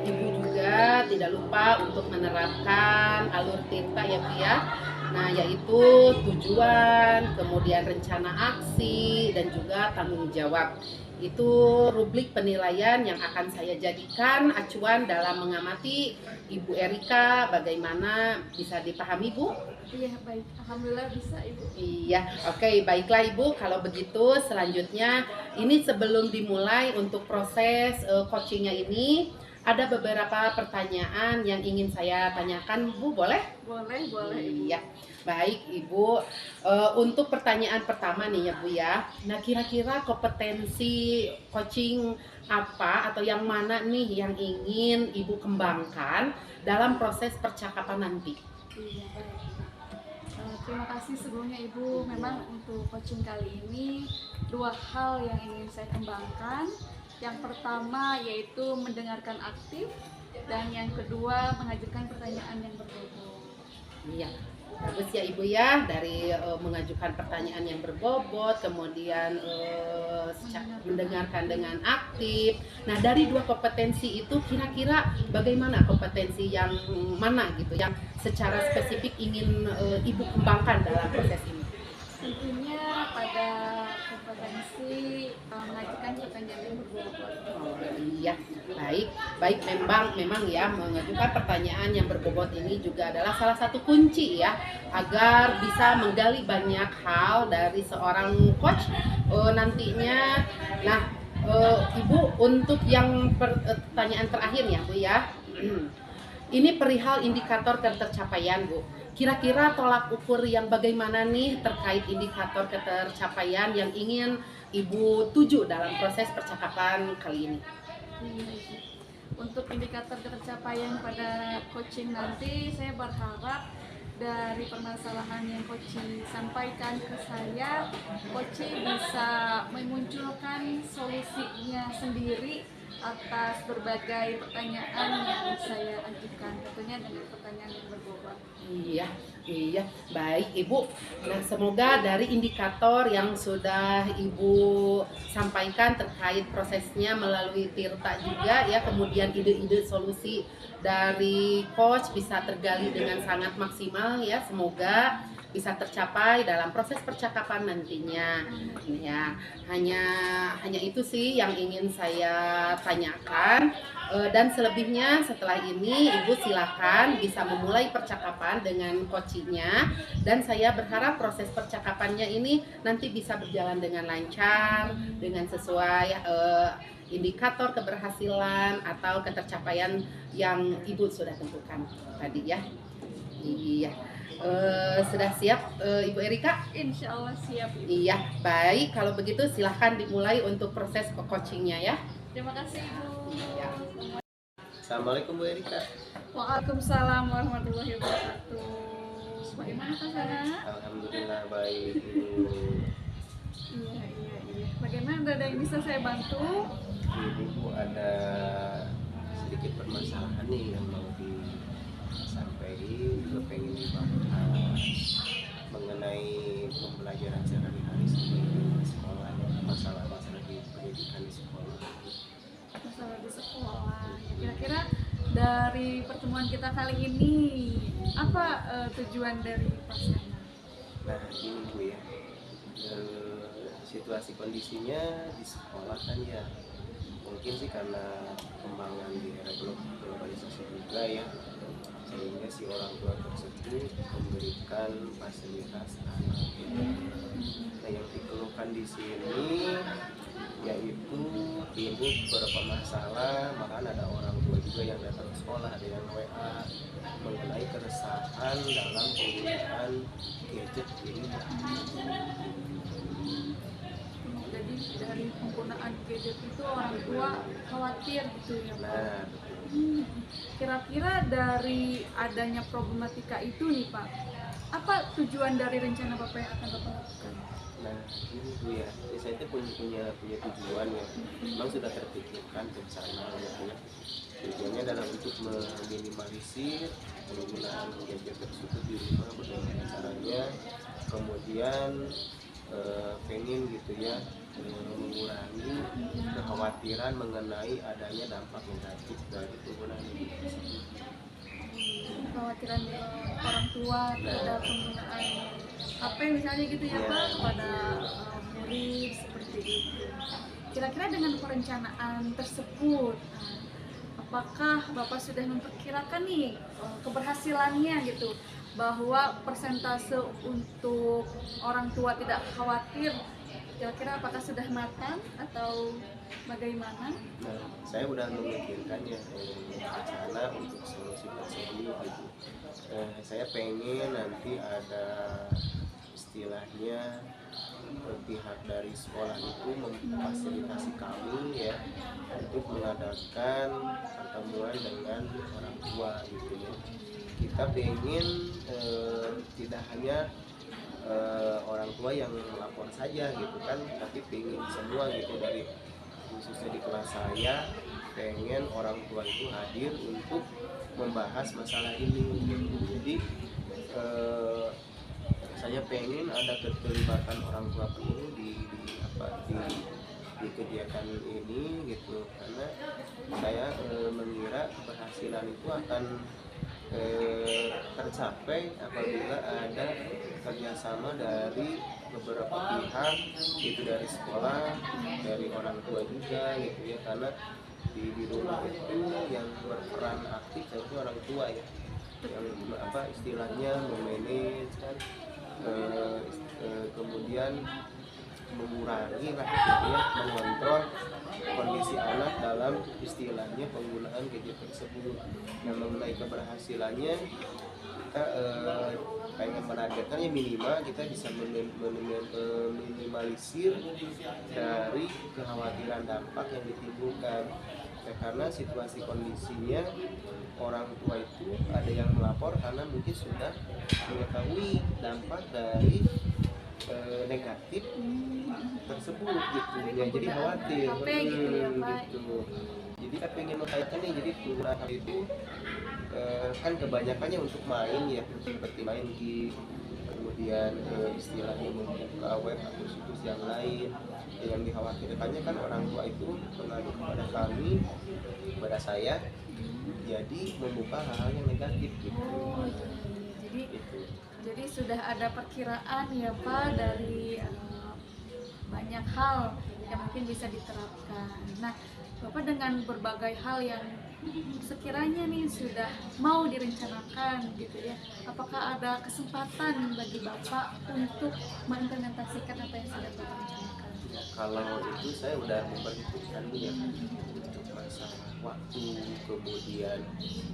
Ibu juga tidak lupa untuk menerapkan alur tirta ya Bu ya. Nah, yaitu tujuan, kemudian rencana aksi, dan juga tanggung jawab. Itu rubrik penilaian yang akan saya jadikan acuan dalam mengamati Ibu Erika. Bagaimana, bisa dipahami Bu? Iya, baik. Alhamdulillah bisa Ibu. Iya, oke, baiklah Ibu. Kalau begitu selanjutnya, ini sebelum dimulai untuk proses coachingnya ini, ada beberapa pertanyaan yang ingin saya tanyakan Bu, boleh? Boleh, boleh Ibu. Iya, baik Ibu. Untuk pertanyaan pertama nih ya Bu ya. Nah, kira-kira kompetensi coaching apa atau yang mana nih yang ingin Ibu kembangkan dalam proses percakapan nanti? Iya, baik. Terima kasih sebelumnya Ibu. Memang untuk coaching kali ini dua hal yang ingin saya kembangkan. Yang pertama yaitu mendengarkan aktif, dan yang kedua mengajukan pertanyaan yang berbobot. Iya, bagus ya Ibu ya, dari mengajukan pertanyaan yang berbobot, kemudian mendengarkan dengan aktif. Nah, dari dua kompetensi itu kira-kira bagaimana kompetensi yang mana gitu yang secara spesifik ingin Ibu kembangkan dalam proses ini? Tentunya pada kompetensi mengajukan pertanyaan yang berbobot. Oh, iya, baik memang ya, mengajukan pertanyaan yang berbobot ini juga adalah salah satu kunci ya agar bisa menggali banyak hal dari seorang coach nantinya. Nah, Ibu, untuk yang pertanyaan terakhir ya Bu ya. Ini perihal indikator ketercapaian Bu. Kira-kira tolak ukur yang bagaimana nih terkait indikator ketercapaian yang ingin Ibu tuju dalam proses percakapan kali ini? Untuk indikator ketercapaian pada coaching nanti, saya berharap dari permasalahan yang coaching sampaikan ke saya, coaching bisa memunculkan solusi solusinya sendiri atas berbagai pertanyaan yang saya ajukan, tentunya dengan pertanyaan yang berbobot. Iya, iya, baik Ibu. Nah, semoga dari indikator yang sudah Ibu sampaikan terkait prosesnya melalui Tirta juga ya, kemudian ide-ide solusi dari coach bisa tergali dengan sangat maksimal ya. Semoga bisa tercapai dalam proses percakapan nantinya. Ya, hanya itu sih yang ingin saya tanyakan. Dan selebihnya setelah ini Ibu silakan bisa memulai percakapan dengan coachingnya, dan saya berharap proses percakapannya ini nanti bisa berjalan dengan lancar, dengan sesuai indikator keberhasilan atau ketercapaian yang Ibu sudah tentukan tadi ya. Iya. Sudah siap Ibu Erika? Insya Allah siap. Iya, baik. Kalau begitu silahkan dimulai untuk proses coachingnya ya. Terima kasih Bu. Ya. Assalamualaikum Bu Erika. Waalaikumsalam warahmatullahi wabarakatuh. Bagaimana Kak Sana? Alhamdulillah baik Bu. Iya. Bagaimana, ada yang bisa saya bantu? Ini Bu, ada sedikit permasalahan nih yang mau disampaikan, juga pengen dibahas mengenai pembelajaran sehari-hari di sekolah, masalah-masalah di pendidikan di sekolah. Masalah di sekolah. Kira-kira dari pertemuan kita kali ini apa tujuan dari Pak Sana? Nah ini Bu ya, situasi kondisinya di sekolah kan ya mungkin sih karena perkembangan di era globalisasi juga ya, sehingga si orang tua tersebut memberikan fasilitas anak gitu. Nah yang dikeluhkan di sini yaitu timbul beberapa masalah, bahkan ada orang tua juga yang datang ke sekolah, ada yang WA mengenai keresahan dalam penggunaan gadget ini. Jadi dari penggunaan gadget itu orang tua khawatir gitu ya Pak? Nah, Kira-kira dari adanya problematika itu nih Pak, apa tujuan dari rencana Bapak yang akan Bapak lakukan? nah ini Bu ya, saya itu punya tujuan ya, memang sudah terpikirkan rencana gitu ya. Tujuannya adalah untuk meminimalisir penggunaan gadget tersebut di rumah, bagaimana caranya, kemudian pengen gitu ya mengurangi kekhawatiran mengenai adanya dampak negatif dari penggunaan gadget tersebut. Kekhawatiran orang tua terhadap penggunaan HP misalnya gitu ya Pak, pada murid seperti itu. Kira-kira dengan perencanaan tersebut, apakah Bapak sudah memperkirakan nih keberhasilannya gitu, bahwa persentase untuk orang tua tidak khawatir, kira-kira apakah sudah matang atau bagaimana? Nah, saya udah memikirkannya rencana untuk solusi tersebut gitu. Saya pengen nanti ada istilahnya pihak dari sekolah itu memfasilitasi kami ya untuk mengadakan pertemuan dengan orang tua gitu ya. Kita pengen tidak hanya orang tua yang melapor saja gitu kan, tapi pengen semua gitu, dari khususnya di kelas saya pengen orang tua itu hadir untuk membahas masalah ini gitu. Jadi saya pengen ada keterlibatan orang tua penuh di kegiatan ini gitu, karena saya mengira keberhasilan itu akan tercapai apabila ada kerjasama dari beberapa pihak, itu dari sekolah, dari orang tua juga gitu ya, karena di rumah itu yang berperan aktif itu orang tua ya, yang istilahnya memanage kan, kemudian mengurangi lah gitu ya, mengontrol kondisi anak dalam istilahnya penggunaan gadget tersebut. Yang mengenai keberhasilannya, kita pengen menargetkannya minimal kita bisa meminimalisir dari kekhawatiran dampak yang ditimbulkan ya, karena situasi kondisinya orang tua itu ada yang melapor karena mungkin sudah mengetahui dampak dari negatif tersebut gitu ya, jadi khawatir HP gitu ya, Pak. gitu. Jadi apa yang ingin mengkaitkan nih, jadi penggunaan HP itu kan kebanyakannya untuk main ya, seperti main game, kemudian istilahnya membuka web atau situs yang lain. Yang dikhawatirkannya kan orang tua itu mengadu kepada kami, kepada saya, jadi membuka hal-hal yang negatif gitu. Oh, iya. Jadi Gitu. jadi sudah ada perkiraan ya Pak dari banyak hal yang mungkin bisa diterapkan. Nah, Bapak dengan berbagai hal yang sekiranya nih sudah mau direncanakan gitu ya, apakah ada kesempatan bagi Bapak untuk mengimplementasikan apa yang sudah Bapak rencanakan? Ya, kalau itu saya udah memperhitungkan dulu ya, untuk masalah waktu, kemudian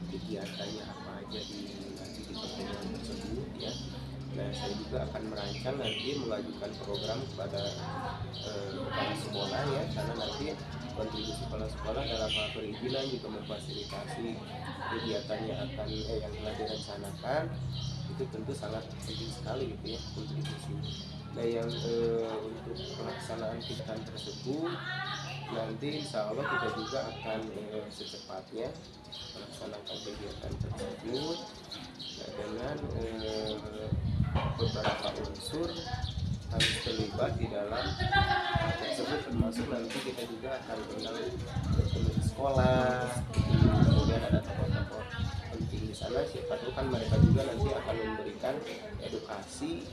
kegiatannya apa aja nanti di pertemuan tersebut ya. Nah, saya juga akan merancang nanti mengajukan program kepada kepala sekolah ya, karena nanti kontribusi kepala sekolah dalam hal perizinan juga memfasilitasi kegiatannya akan yang telah direncanakan, itu tentu sangat penting sekali gitu ya kontribusinya. Nah, yang untuk pelaksanaan kegiatan tersebut nanti insya Allah kita juga akan secepatnya melaksanakan kegiatan tersebut dengan beberapa unsur harus terlibat di dalam hal tersebut, termasuk nanti kita juga akan undang bertemu di sekolah, kemudian ada tokoh-tokoh penting di sana, siapa tahu kan mereka juga nanti akan memberikan edukasi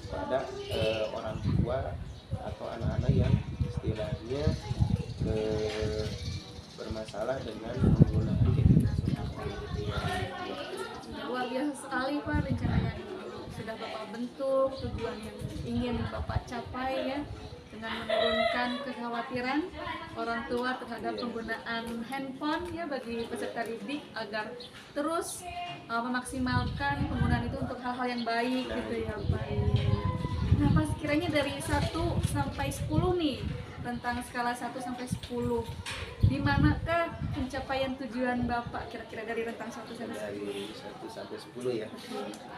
pada orang tua atau anak-anak yang istilahnya bermasalah dengan penggunaan gadget tersebut. Luar biasa sekali Pak rencana yang sudah Bapak bentuk, tujuan yang ingin Bapak capai ya, dengan menurunkan kekhawatiran orang tua terhadap penggunaan handphone ya bagi peserta didik agar terus memaksimalkan penggunaan itu untuk hal-hal yang baik gitu ya Pak. Nah, Pak, sekiranya dari 1 sampai 10 nih, tentang skala 1 sampai 10, di manakah pencapaian tujuan Bapak kira-kira dari rentang 1 sampai 10? Dari 1 sampai 10 ya.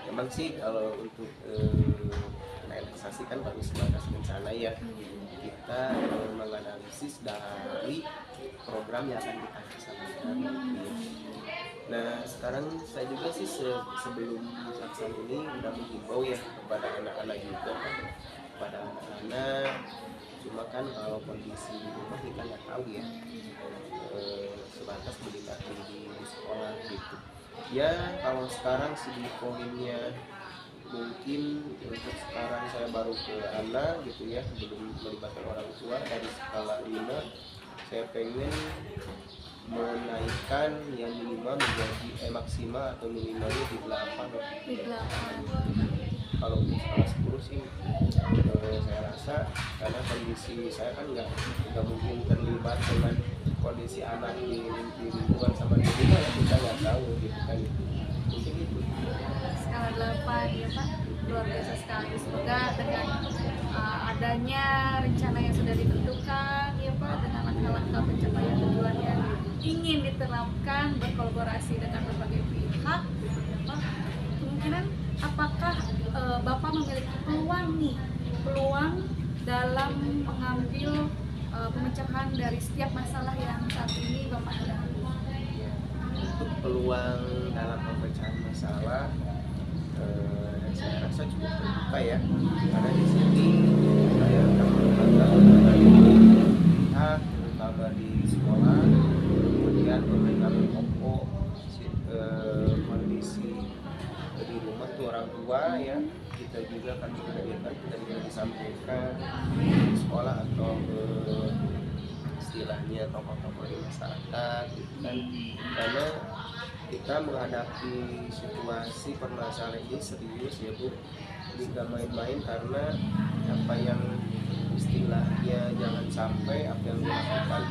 Memang sih kalau untuk realisasi kan baru sebatas rencana ya. Kita menganalisis dari program yang akan kita laksanakan. Nah, sekarang saya juga sih sebelum melaksanakan ini udah menghimbau ya kepada anak-anak juga kan, kepada anak-anak. Cuma kan kalau kondisi di rumah kita nggak tahu ya, sebatas melihat di sekolah gitu. Ya kalau sekarang segi poinnya mungkin untuk sekarang saya baru ke anak gitu ya, belum melibatkan orang tua. Dari skala 5 saya pengen menaikkan yang minimal menjadi maksimal atau minimalnya di 8. Di 8. Kalau untuk skala 10 sih saya rasa karena kondisi saya kan nggak mungkin terlibat dengan kondisi anak di lingkungan sama di rumah ya, kita nggak tahu gitu kan, mungkin itu. Skala 8 ya Pak, luar biasa sekali. Semoga dengan adanya rencana yang sudah ditentukan ya Pak, dengan langkah-langkah pencapaian tujuan yang ingin diterapkan, berkolaborasi dengan berbagai pihak gitu ya Pak, kemungkinan apakah Bapak memiliki peluang dalam mengambil pemecahan dari setiap masalah yang saat ini Bapak hadapi? Untuk peluang dalam pemecahan masalah saya rasa cukup terbuka ya, karena di sini saya akan melibatkan pihak terutama di sekolah, kemudian memberikan pokok kondisi di rumah tuh orang tua ya, kita juga akan menghadirkan, kita juga disampaikan di sekolah atau istilahnya tokoh-tokoh di masyarakat gitu kan, karena kita menghadapi situasi permasalahan ini serius ya Bu, tidak main-main, karena apa yang istilahnya jangan sampai apa yang dilakukan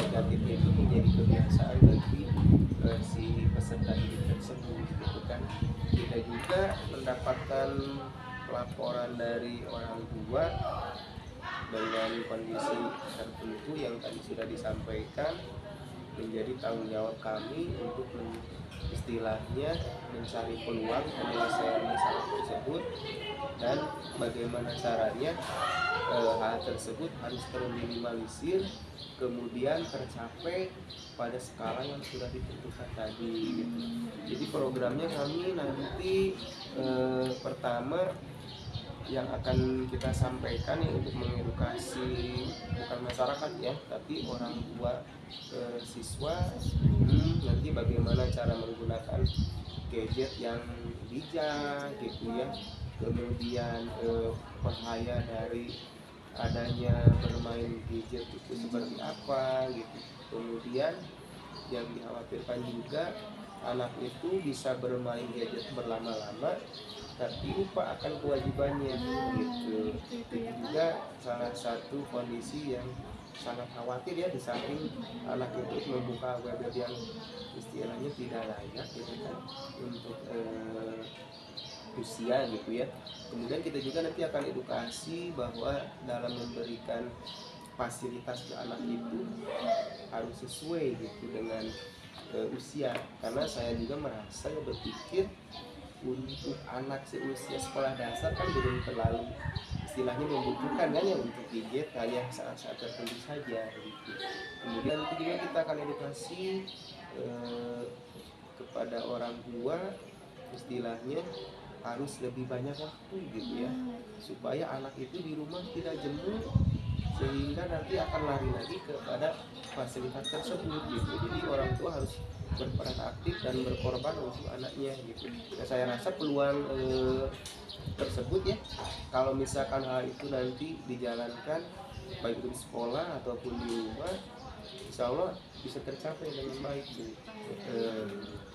negatifnya itu menjadi kebiasaan bagi si peserta didik tersebut gitu kan. Kita juga mendapatkan laporan dari orang tua dengan kondisi tertentu yang tadi sudah disampaikan, menjadi tanggung jawab kami untuk istilahnya mencari peluang penyelesaian masalah tersebut, dan bagaimana caranya hal tersebut harus terminimalisir kemudian tercapai pada skala yang sudah ditentukan tadi gitu. Jadi programnya kami nanti pertama yang akan kita sampaikan ya untuk mengedukasi bukan masyarakat ya, tapi orang tua siswa nanti bagaimana cara menggunakan gadget yang bijak gitu ya, kemudian bahaya dari adanya bermain gadget itu seperti apa gitu. Kemudian yang dikhawatirkan juga anak itu bisa bermain gadget berlama-lama tapi lupa akan kewajibannya gitu. Itu juga salah satu kondisi yang sangat khawatir ya, di samping anak itu membuka web-web yang istilahnya tidak layak gitu kan untuk usia gitu ya. Kemudian kita juga nanti akan edukasi bahwa dalam memberikan fasilitas ke anak itu harus sesuai gitu dengan usia, karena saya juga merasa ya berpikir untuk anak seusia sekolah dasar kan belum terlalu istilahnya membutuhkan kan ya untuk gadget, hanya saat-saat tertentu saja gitu. Kemudian nanti juga kita akan edukasi kepada orang tua istilahnya harus lebih banyak waktu gitu ya, supaya anak itu di rumah tidak jenuh sehingga nanti akan lari lagi kepada fasilitas tersebut gitu. Jadi orang tua harus berperan aktif dan berkorban untuk anaknya gitu. Nah, saya rasa peluang tersebut ya, kalau misalkan hal itu nanti dijalankan baik itu di sekolah ataupun di rumah, insya Allah bisa tercapai dengan baik gitu.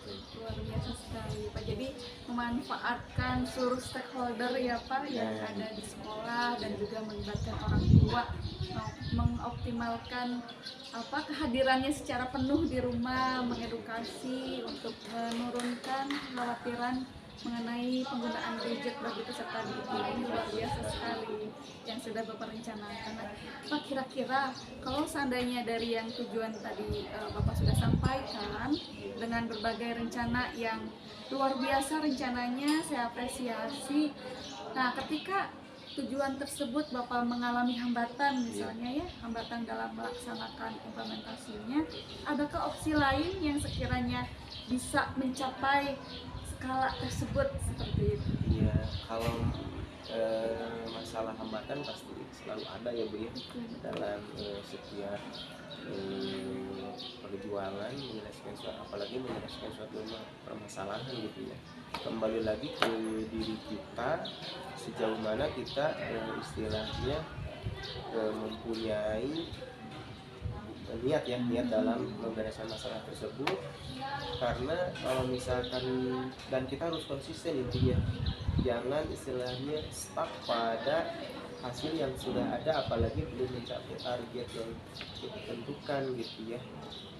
Luar biasa sekali Pak. Jadi memanfaatkan seluruh stakeholder ya Pak yang ada di sekolah dan juga melibatkan orang tua, mengoptimalkan kehadirannya secara penuh di rumah, mengedukasi untuk menurunkan kekhawatiran mengenai penggunaan gadget bagi peserta didik. Ini luar biasa sekali yang sudah Bapak rencanakan. Nah, Pak, kira-kira kalau seandainya dari yang tujuan tadi Bapak sudah sampaikan dengan berbagai rencana yang luar biasa rencananya, saya apresiasi. Nah, ketika tujuan tersebut Bapak mengalami hambatan misalnya ya, hambatan dalam melaksanakan implementasinya, adakah opsi lain yang sekiranya bisa mencapai skala tersebut seperti itu? Iya, kalau masalah hambatan pasti selalu ada ya Bu ya, dalam setiap perjuangan menyelesaikan suatu, apalagi menyelesaikan suatu permasalahan gitu ya. Kembali lagi ke diri kita, sejauh mana kita istilahnya mempunyai niat dalam membereskan masalah tersebut. Karena kalau misalkan, dan kita harus konsisten intinya, jangan istilahnya stuck pada hasil yang sudah ada, apalagi belum mencapai target yang kita tentukan gitu ya.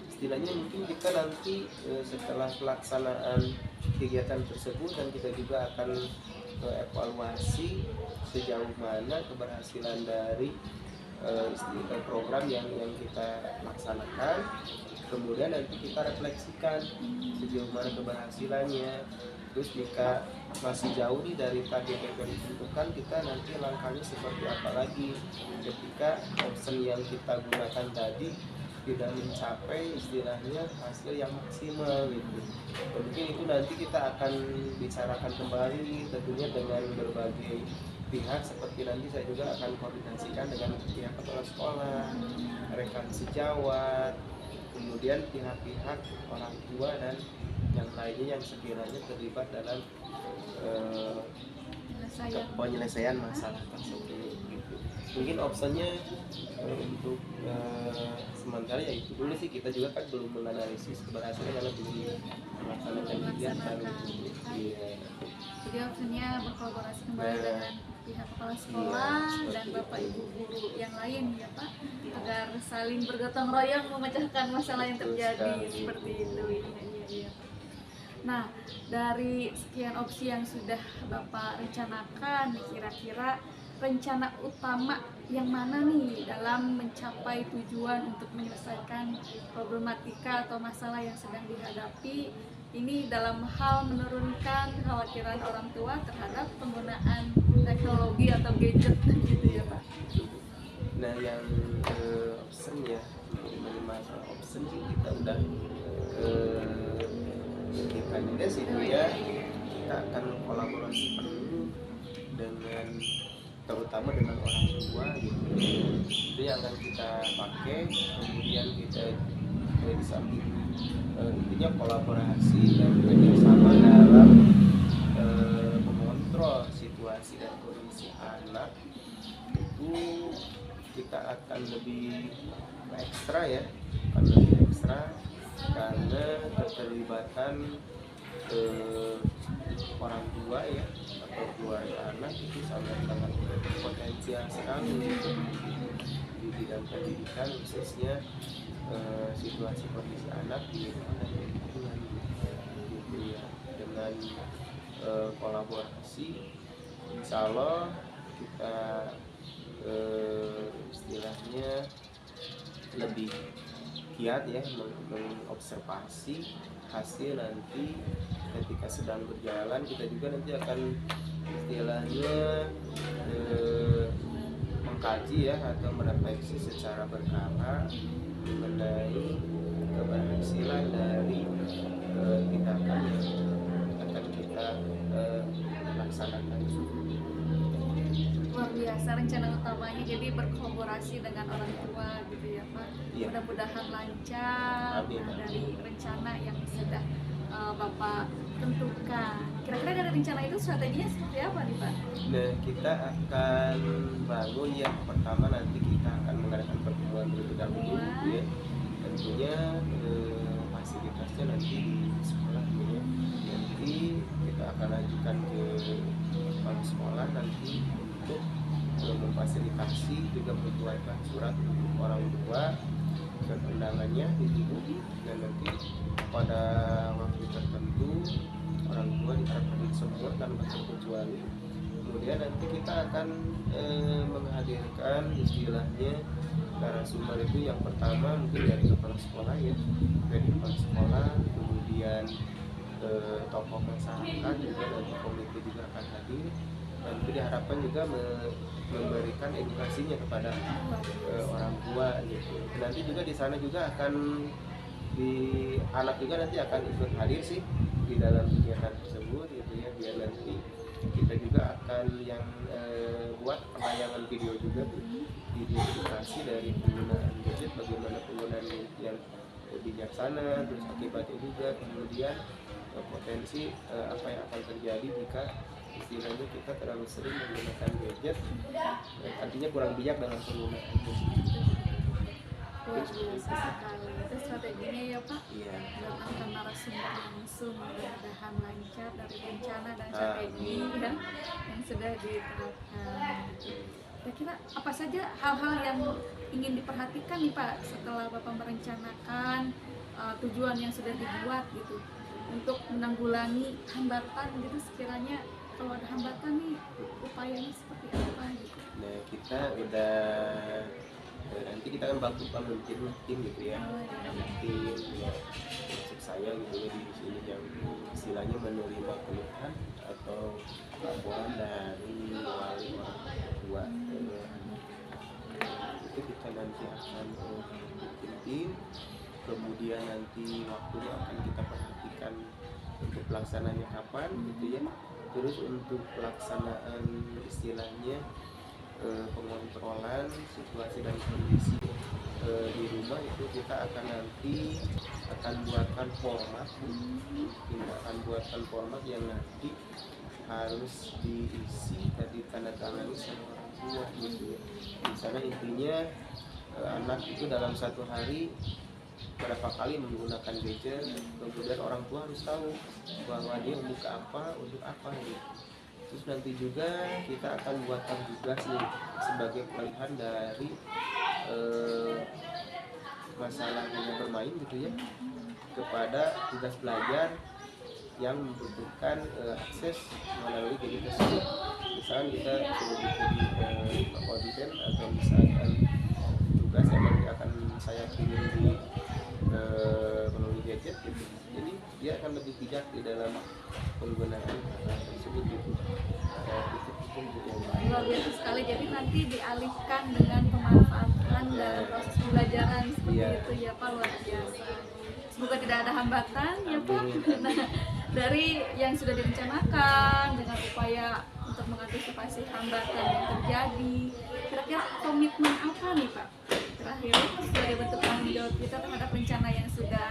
Istilahnya mungkin kita nanti setelah pelaksanaan kegiatan tersebut, dan kita juga akan evaluasi sejauh mana keberhasilan dari program yang kita laksanakan. Kemudian nanti kita refleksikan sejauh mana keberhasilannya. Terus jika masih jauh nih dari target yang ditentukan, kita nanti langkahnya seperti apa lagi ketika option yang kita gunakan tadi tidak mencapai istilahnya hasil yang maksimal gitu. Mungkin itu nanti kita akan bicarakan kembali tentunya dengan berbagai pihak, seperti nanti saya juga akan koordinasikan dengan pihak kepala sekolah, rekan sejawat, kemudian pihak-pihak orang tua dan yang lainnya yang sekiranya terlibat dalam penyelesaian masalah tersebut gitu. Mungkin opsinya untuk sementara ya itu dulu sih, kita juga kan belum menganalisis keberhasilan karena belum melaksanakan kegiatan gitu. Jadi opsinya berkolaborasi kembali dengan pihak kepala sekolah dan bapak ibu guru yang lain ya Pak, agar saling bergotong royong memecahkan masalah yang terjadi seperti itu. Iya. Nah, dari sekian opsi yang sudah Bapak rencanakan, kira-kira rencana utama yang mana nih dalam mencapai tujuan untuk menyelesaikan problematika atau masalah yang sedang dihadapi ini dalam hal menurunkan kekhawatiran orang tua terhadap penggunaan teknologi atau gadget gitu ya Pak. Nah yang option ya, mengenai masalah option sih kita udah kita juga sih ya, kita akan kolaborasi penuh dengan terutama dengan orang tua gitu. Itu yang akan kita pakai, kemudian kita di samping intinya kolaborasi dan kerjasama dalam mengontrol situasi dan kondisi anak, itu kita akan lebih ekstra ya, akan lebih ekstra karena keterlibatan orang tua ya atau keluarga anak itu sangat potensial sekali gitu, di bidang pendidikan khususnya situasi kondisi anak di lingkungan gitu ya. Dengan kolaborasi insya Allah kita istilahnya lebih giat ya mengobservasi hasil nanti ketika sedang berjalan. Kita juga nanti akan istilahnya mengkaji ya atau merefleksi secara berkala mengenai keberhasilan dari tindakan yang akan kita laksanakan. Luar biasa rencana utamanya, jadi berkolaborasi dengan orang tua gitu ya Pak. Iya. Mudah-mudahan lancar. Amin. Dari rencana yang sudah Bapak tentukan. Kira-kira dari rencana itu strateginya seperti apa nih Pak? Nah kita akan bangun ya, pertama nanti kita akan mengadakan pertemuan terlebih dahulu ya. Tentunya fasilitasnya nanti di sekolah ya. Nanti kita akan ajukan ke kepala sekolah nanti untuk memfasilitasi juga membuatkan surat untuk orang tua dan undangannya itu, dan nanti pada waktu tertentu orang tua diharapkan semua tanpa terkecuali. Kemudian nanti kita akan menghadirkan istilahnya narasumber itu yang pertama mungkin dari kepala sekolah ya, dari kepala sekolah, kemudian tokoh masyarakat juga, nanti komite juga akan hadir, dan itu diharapkan juga memberikan edukasinya kepada orang tua gitu. Nanti juga di sana juga akan di anak juga nanti akan ikut hadir sih di dalam kegiatan tersebut gitu ya, biar nanti kita juga akan yang buat penayangan video juga tuh, video edukasi dari penggunaan gadget, bagaimana penggunaan yang bijaksana, terus akibatnya juga, kemudian potensi apa yang akan terjadi jika istilahnya kita terlalu sering menggunakan gadget, artinya kurang bijak dalam penggunaan gadget. Luar biasa sekali. Itu strateginya ya Pak? Iya. Datangkan narasumber langsung, mudah-mudahan lancar dari rencana dan strategi ya, yang sudah diterapkan. Kira-kira apa saja hal-hal yang ingin diperhatikan nih Pak setelah Bapak merencanakan tujuan yang sudah dibuat gitu, untuk menanggulangi hambatan gitu, sekiranya kalau ada hambatan nih upayanya seperti apa gitu? Nah kita udah nanti kita akan bangun tim gitu ya, tim ya, maksud saya gitu ya di sini yang istilahnya menerima keluhan atau laporan dari wali orang tua. Itu kita nanti akan bikin tim, kemudian nanti waktunya akan kita perhatikan untuk pelaksananya kapan gitu ya. Terus untuk pelaksanaan istilahnya pengontrolan situasi dan kondisi di rumah itu kita akan nanti buatkan format, kita akan buatkan format yang nanti harus diisi dan ditandatangani sama orang tua gitu ya. Di sana intinya anak itu dalam satu hari berapa kali menggunakan gadget, kemudian orang tua harus tahu bahwa dia membuka apa, untuk apa gitu. Terus nanti juga kita akan buatkan tugas nih sebagai pengalihan dari masalahnya bermain gitu ya, kepada tugas belajar yang membutuhkan akses melalui gadget tersebut. Misalnya kita sudah bikin konten atau misalkan tugas yang nanti akan saya kirim di melalui gadget gitu. Jadi dia akan lebih bijak di dalam penggunaan hal tersebut gitu. Itu yang baik. Luar biasa sekali. Jadi nanti dialihkan dengan pemanfaatan dalam proses pembelajaran seperti Iya. itu ya Pak, luar biasa. Semoga tidak ada hambatan ya Pak. Amin. Nah, dari yang sudah direncanakan dengan upaya untuk mengantisipasi hambatan yang terjadi, kira-kira komitmen apa nih Pak terakhir sebagai bentuk tanggung jawab kita terhadap rencana yang sudah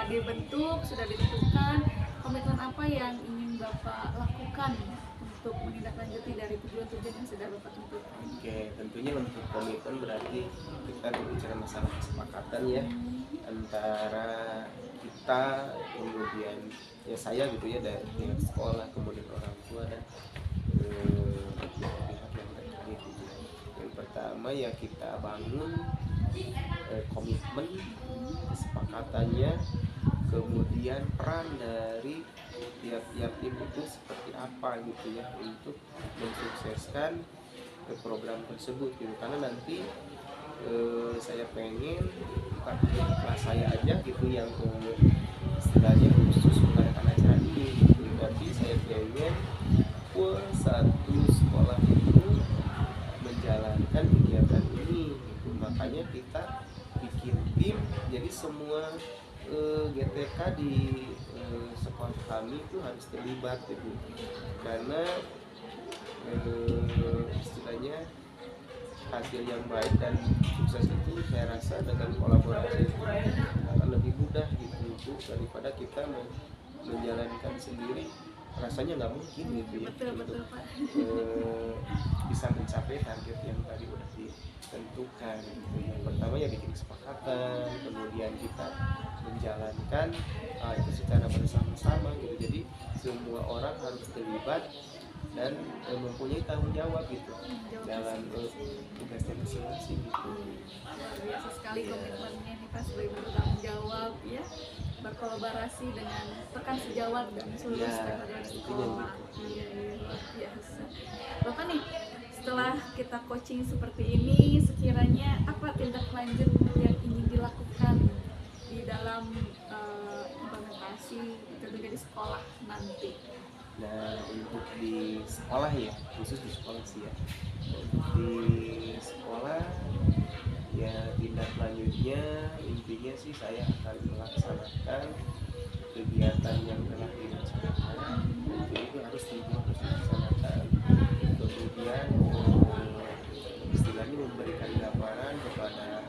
dibentuk, sudah ditentukan, komitmen apa yang ingin Bapak lakukan untuk menindaklanjuti dari tujuan-tujuan yang sudah Bapak tentukan? Oke, tentunya untuk komitmen berarti kita berbicara masalah kesepakatan ya antara kita, kemudian ya saya gitu ya, dari pihak sekolah, kemudian orang tua dan pihak yang terkait gitu. Yang pertama ya kita bangun komitmen kesepakatannya, kemudian peran dari tiap-tiap tim itu seperti apa gitu ya untuk mensukseskan program tersebut gitu. Karena nanti saya pengen bukan kelas saya aja gitu yang istilahnya khusus mengadakan acara ini gitu. Tapi saya pengen satu sekolah itu menjalankan kegiatan ini gitu. Makanya kita bikin tim, jadi semua GTK di sekolah kami itu harus terlibat gitu. Karena istilahnya hasil yang baik dan sukses itu saya rasa dengan kolaborasi itu akan lebih mudah gitu Bu, daripada kita menjalankan sendiri, rasanya nggak mungkin gitu ya. Betul Pak. Bisa mencapai target yang tadi udah ditentukan gitu. Yang pertama ya bikin kesepakatan, kemudian kita menjalankan itu secara bersama-sama gitu. Jadi semua orang harus terlibat dan mempunyai tanggung jawab gitu dalam tugasnya masing-masing gitu. Biasa sekali komitmennya nih Pak sebagai bertanggung jawab ya, berkolaborasi dengan rekan sejawat dan seluruh Ya, stakeholder itu sekolah. Iya, luar biasa. Bapak nih, setelah kita coaching seperti ini, sekiranya apa tindak lanjut yang ingin dilakukan di dalam implementasi tentunya di sekolah nanti? Nah, untuk di sekolah ya, khusus di sekolah sih ya. Untuk di sekolah ya tindak lanjutnya intinya sih saya akan melaksanakan kegiatan yang telah direncanakan. Itu harus dilaksanakan. Kemudian istilahnya memberikan gambaran kepada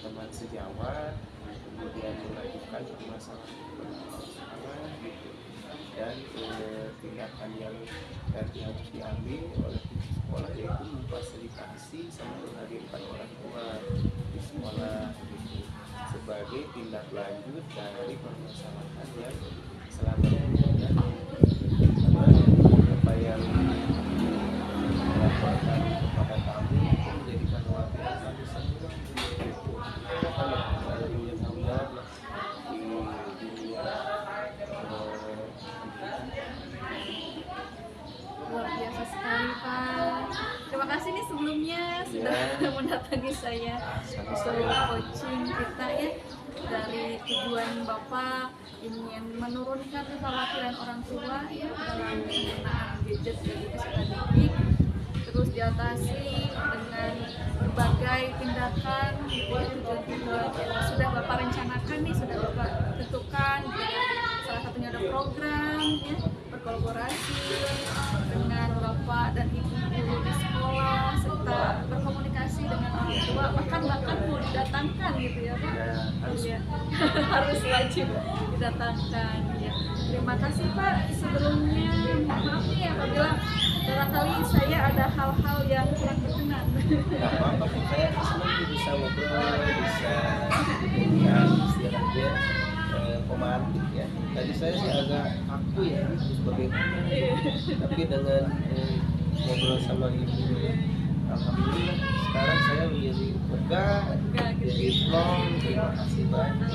teman sejawat, kemudian mengajukan masalah gitu. Dan tindakan yang nanti harus diambil oleh sekolah yaitu memfasilitasi sama menghadirkan orang tua di sekolah gitu, sebagai tindak lanjut dari permasalahan yang selama ini terjadi. Apa yang dilakukan kepada kami itu menjadikan kekhawatiran kami semua gitu. Kan ada punya tanggung jawab lah di dunia Luar biasa sekali Pak. Terima kasih nih sebelumnya sudah mendatangi saya untuk coaching kita ya. Dari tujuan Bapak ingin menurunkan kekhawatiran orang tua ya dalam penggunaan gadget dan peserta didik, terus diatasi dengan berbagai tindakan gitu ya, tujuan-tujuan yang sudah Bapak rencanakan nih, sudah Bapak tentukan ya. Salah satunya ada program ya, berkolaborasi dengan Bapak dan Ibu guru di sekolah serta berkomunikasi dengan orang tua, bahkan mau didatangkan gitu ya Pak. Ya, harus wajib didatangkan ya. Terima kasih Pak sebelumnya. Maaf nih apabila barangkali saya ada hal-hal yang kurang berkenan. Gak apa-apa, saya senang bisa ngobrol, bisa ya, istilahnya pemantik ya. Tadi saya sih agak kaku ya sebagai tapi dengan ngobrol sama ibu, alhamdulillah sekarang saya menjadi lega, jadi plong. Terima kasih banyak.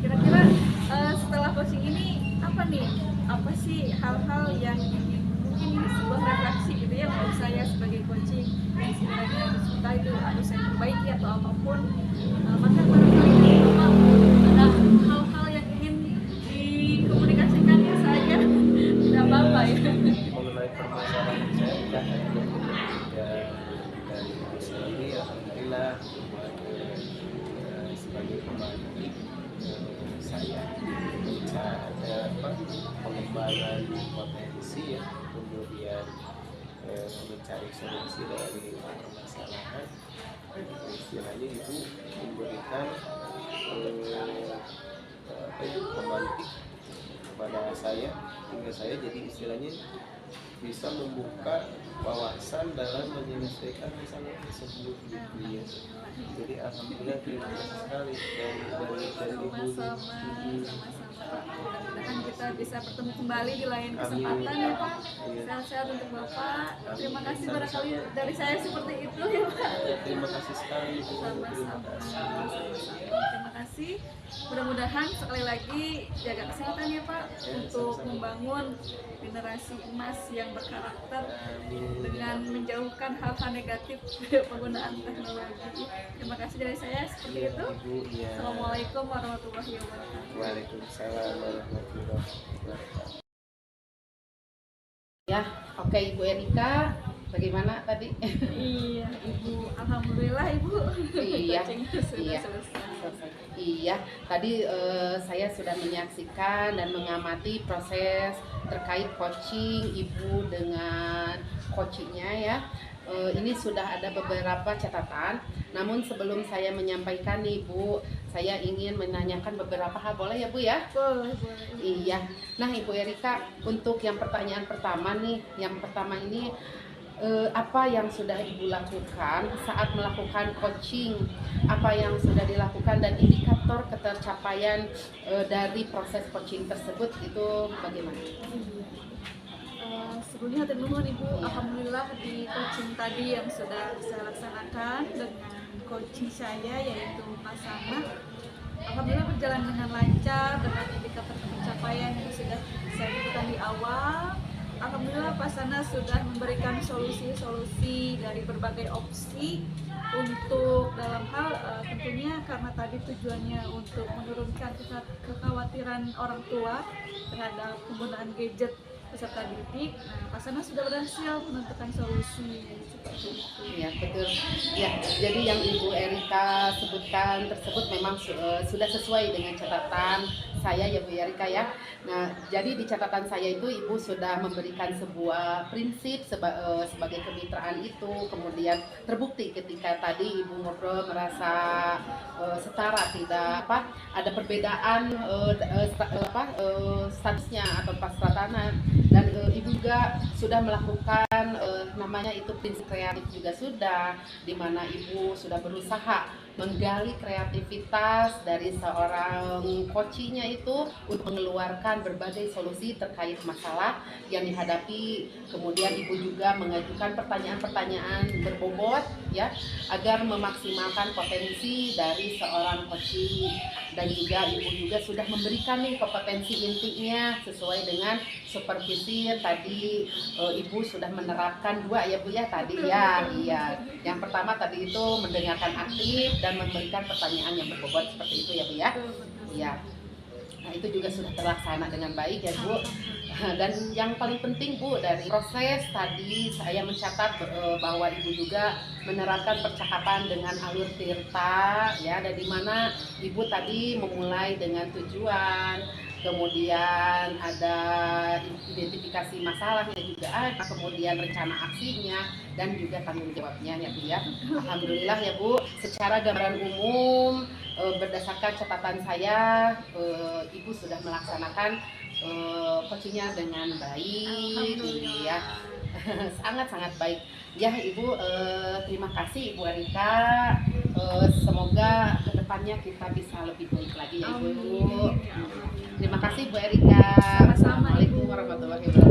Kira-kira setelah coaching ini apa nih? Apa sih hal-hal yang ingin, mungkin ini sebuah refleksi gitu ya untuk saya sebagai coaching yang sebenarnya entah itu harus saya perbaiki atau apapun, maka barangkali ada mengamati saya pengembangan potensi ya, kemudian mencari solusi dari permasalahan. Istilahnya itu memberikan pemantik kepada saya, hingga saya jadi istilahnya bisa membuka wawasan dalam menyelesaikan masalah tersebut gitu ya. Jadi alhamdulillah terima kasih sekali dari ibu. Mudah-mudahan kita bisa bertemu kembali di lain kesempatan ya Pak. Sehat-sehat untuk Bapak. Terima kasih barangkali dari saya seperti itu ya Pak. Terima kasih sekali. Terima kasih. Mudah-mudahan sekali lagi jaga kesehatan ya Pak, untuk membangun generasi emas yang berkarakter dengan menjauhkan hal-hal negatif penggunaan teknologi. Terima kasih dari saya seperti itu. Assalamualaikum warahmatullahi wabarakatuh. Waalaikumsalam warahmatullahi wabarakatuh. Ya, oke Ibu Erika, bagaimana tadi? Iya, Ibu. Alhamdulillah Ibu. Iya, Coachingnya sudah iya. selesai. Iya, tadi saya sudah menyaksikan dan mengamati proses terkait coaching Ibu dengan coachingnya ya. Ini sudah ada beberapa catatan. Namun sebelum saya menyampaikan nih Bu, saya ingin menanyakan beberapa hal, boleh ya Bu ya? Boleh. Iya. Nah Ibu Erika, untuk yang pertanyaan pertama nih, yang pertama ini apa yang sudah Ibu lakukan saat melakukan coaching, apa yang sudah dilakukan dan indikator ketercapaian dari proses coaching tersebut itu bagaimana? Sebelumnya hatur nuhun Ibu, Iya. alhamdulillah di coaching tadi yang sudah saya laksanakan dengan coaching saya yaitu Pak Sama, alhamdulillah berjalan dengan lancar dengan indikator pencapaian yang sudah saya tentukan di awal. Alhamdulillah Pak Sana sudah memberikan solusi-solusi dari berbagai opsi untuk dalam hal tentunya karena tadi tujuannya untuk menurunkan kekhawatiran orang tua terhadap penggunaan gadget peserta didik. Nah, Pak Sana sudah berhasil menentukan solusi seperti itu. Ya betul. Ya, jadi yang Ibu Erika sebutkan tersebut memang sudah sesuai dengan catatan saya ya Bu Erika ya. Nah, jadi di catatan saya itu Ibu sudah memberikan sebuah prinsip sebagai kemitraan itu, kemudian terbukti ketika tadi Ibu ngobrol merasa setara, tidak ada perbedaan statusnya atau tatanan, dan Ibu juga sudah melakukan namanya itu prinsip kreatif juga sudah, di mana Ibu sudah berusaha menggali kreativitas dari seorang coachingnya itu untuk mengeluarkan berbagai solusi terkait masalah yang dihadapi. Kemudian Ibu juga mengajukan pertanyaan-pertanyaan berbobot ya, agar memaksimalkan potensi dari seorang coaching, dan juga Ibu juga sudah memberikan nih kompetensi intinya sesuai dengan supervisi tadi. Ibu sudah menerapkan dua ya Bu ya tadi ya. Iya, yang pertama tadi itu mendengarkan aktif dan memberikan pertanyaan yang berbobot seperti itu ya Bu ya. Iya. Nah, itu juga sudah terlaksana dengan baik ya Bu. Dan yang paling penting Bu, dari proses tadi saya mencatat bahwa Ibu juga menerapkan percakapan dengan alur tirta ya, dan di mana Ibu tadi memulai dengan tujuan, kemudian ada identifikasi masalahnya juga ada, kemudian rencana aksinya, dan juga tanggung jawabnya ya Bu ya. Alhamdulillah ya Bu, secara gambaran umum berdasarkan catatan saya, Ibu sudah melaksanakan coachingnya dengan baik ya. Sangat-sangat baik ya Ibu. Terima kasih Ibu Erika, semoga kedepannya kita bisa lebih baik lagi ya Ibu. Terima kasih Bu Erika. Sama-sama, Ibu. Assalamualaikum warahmatullahi wabarakatuh.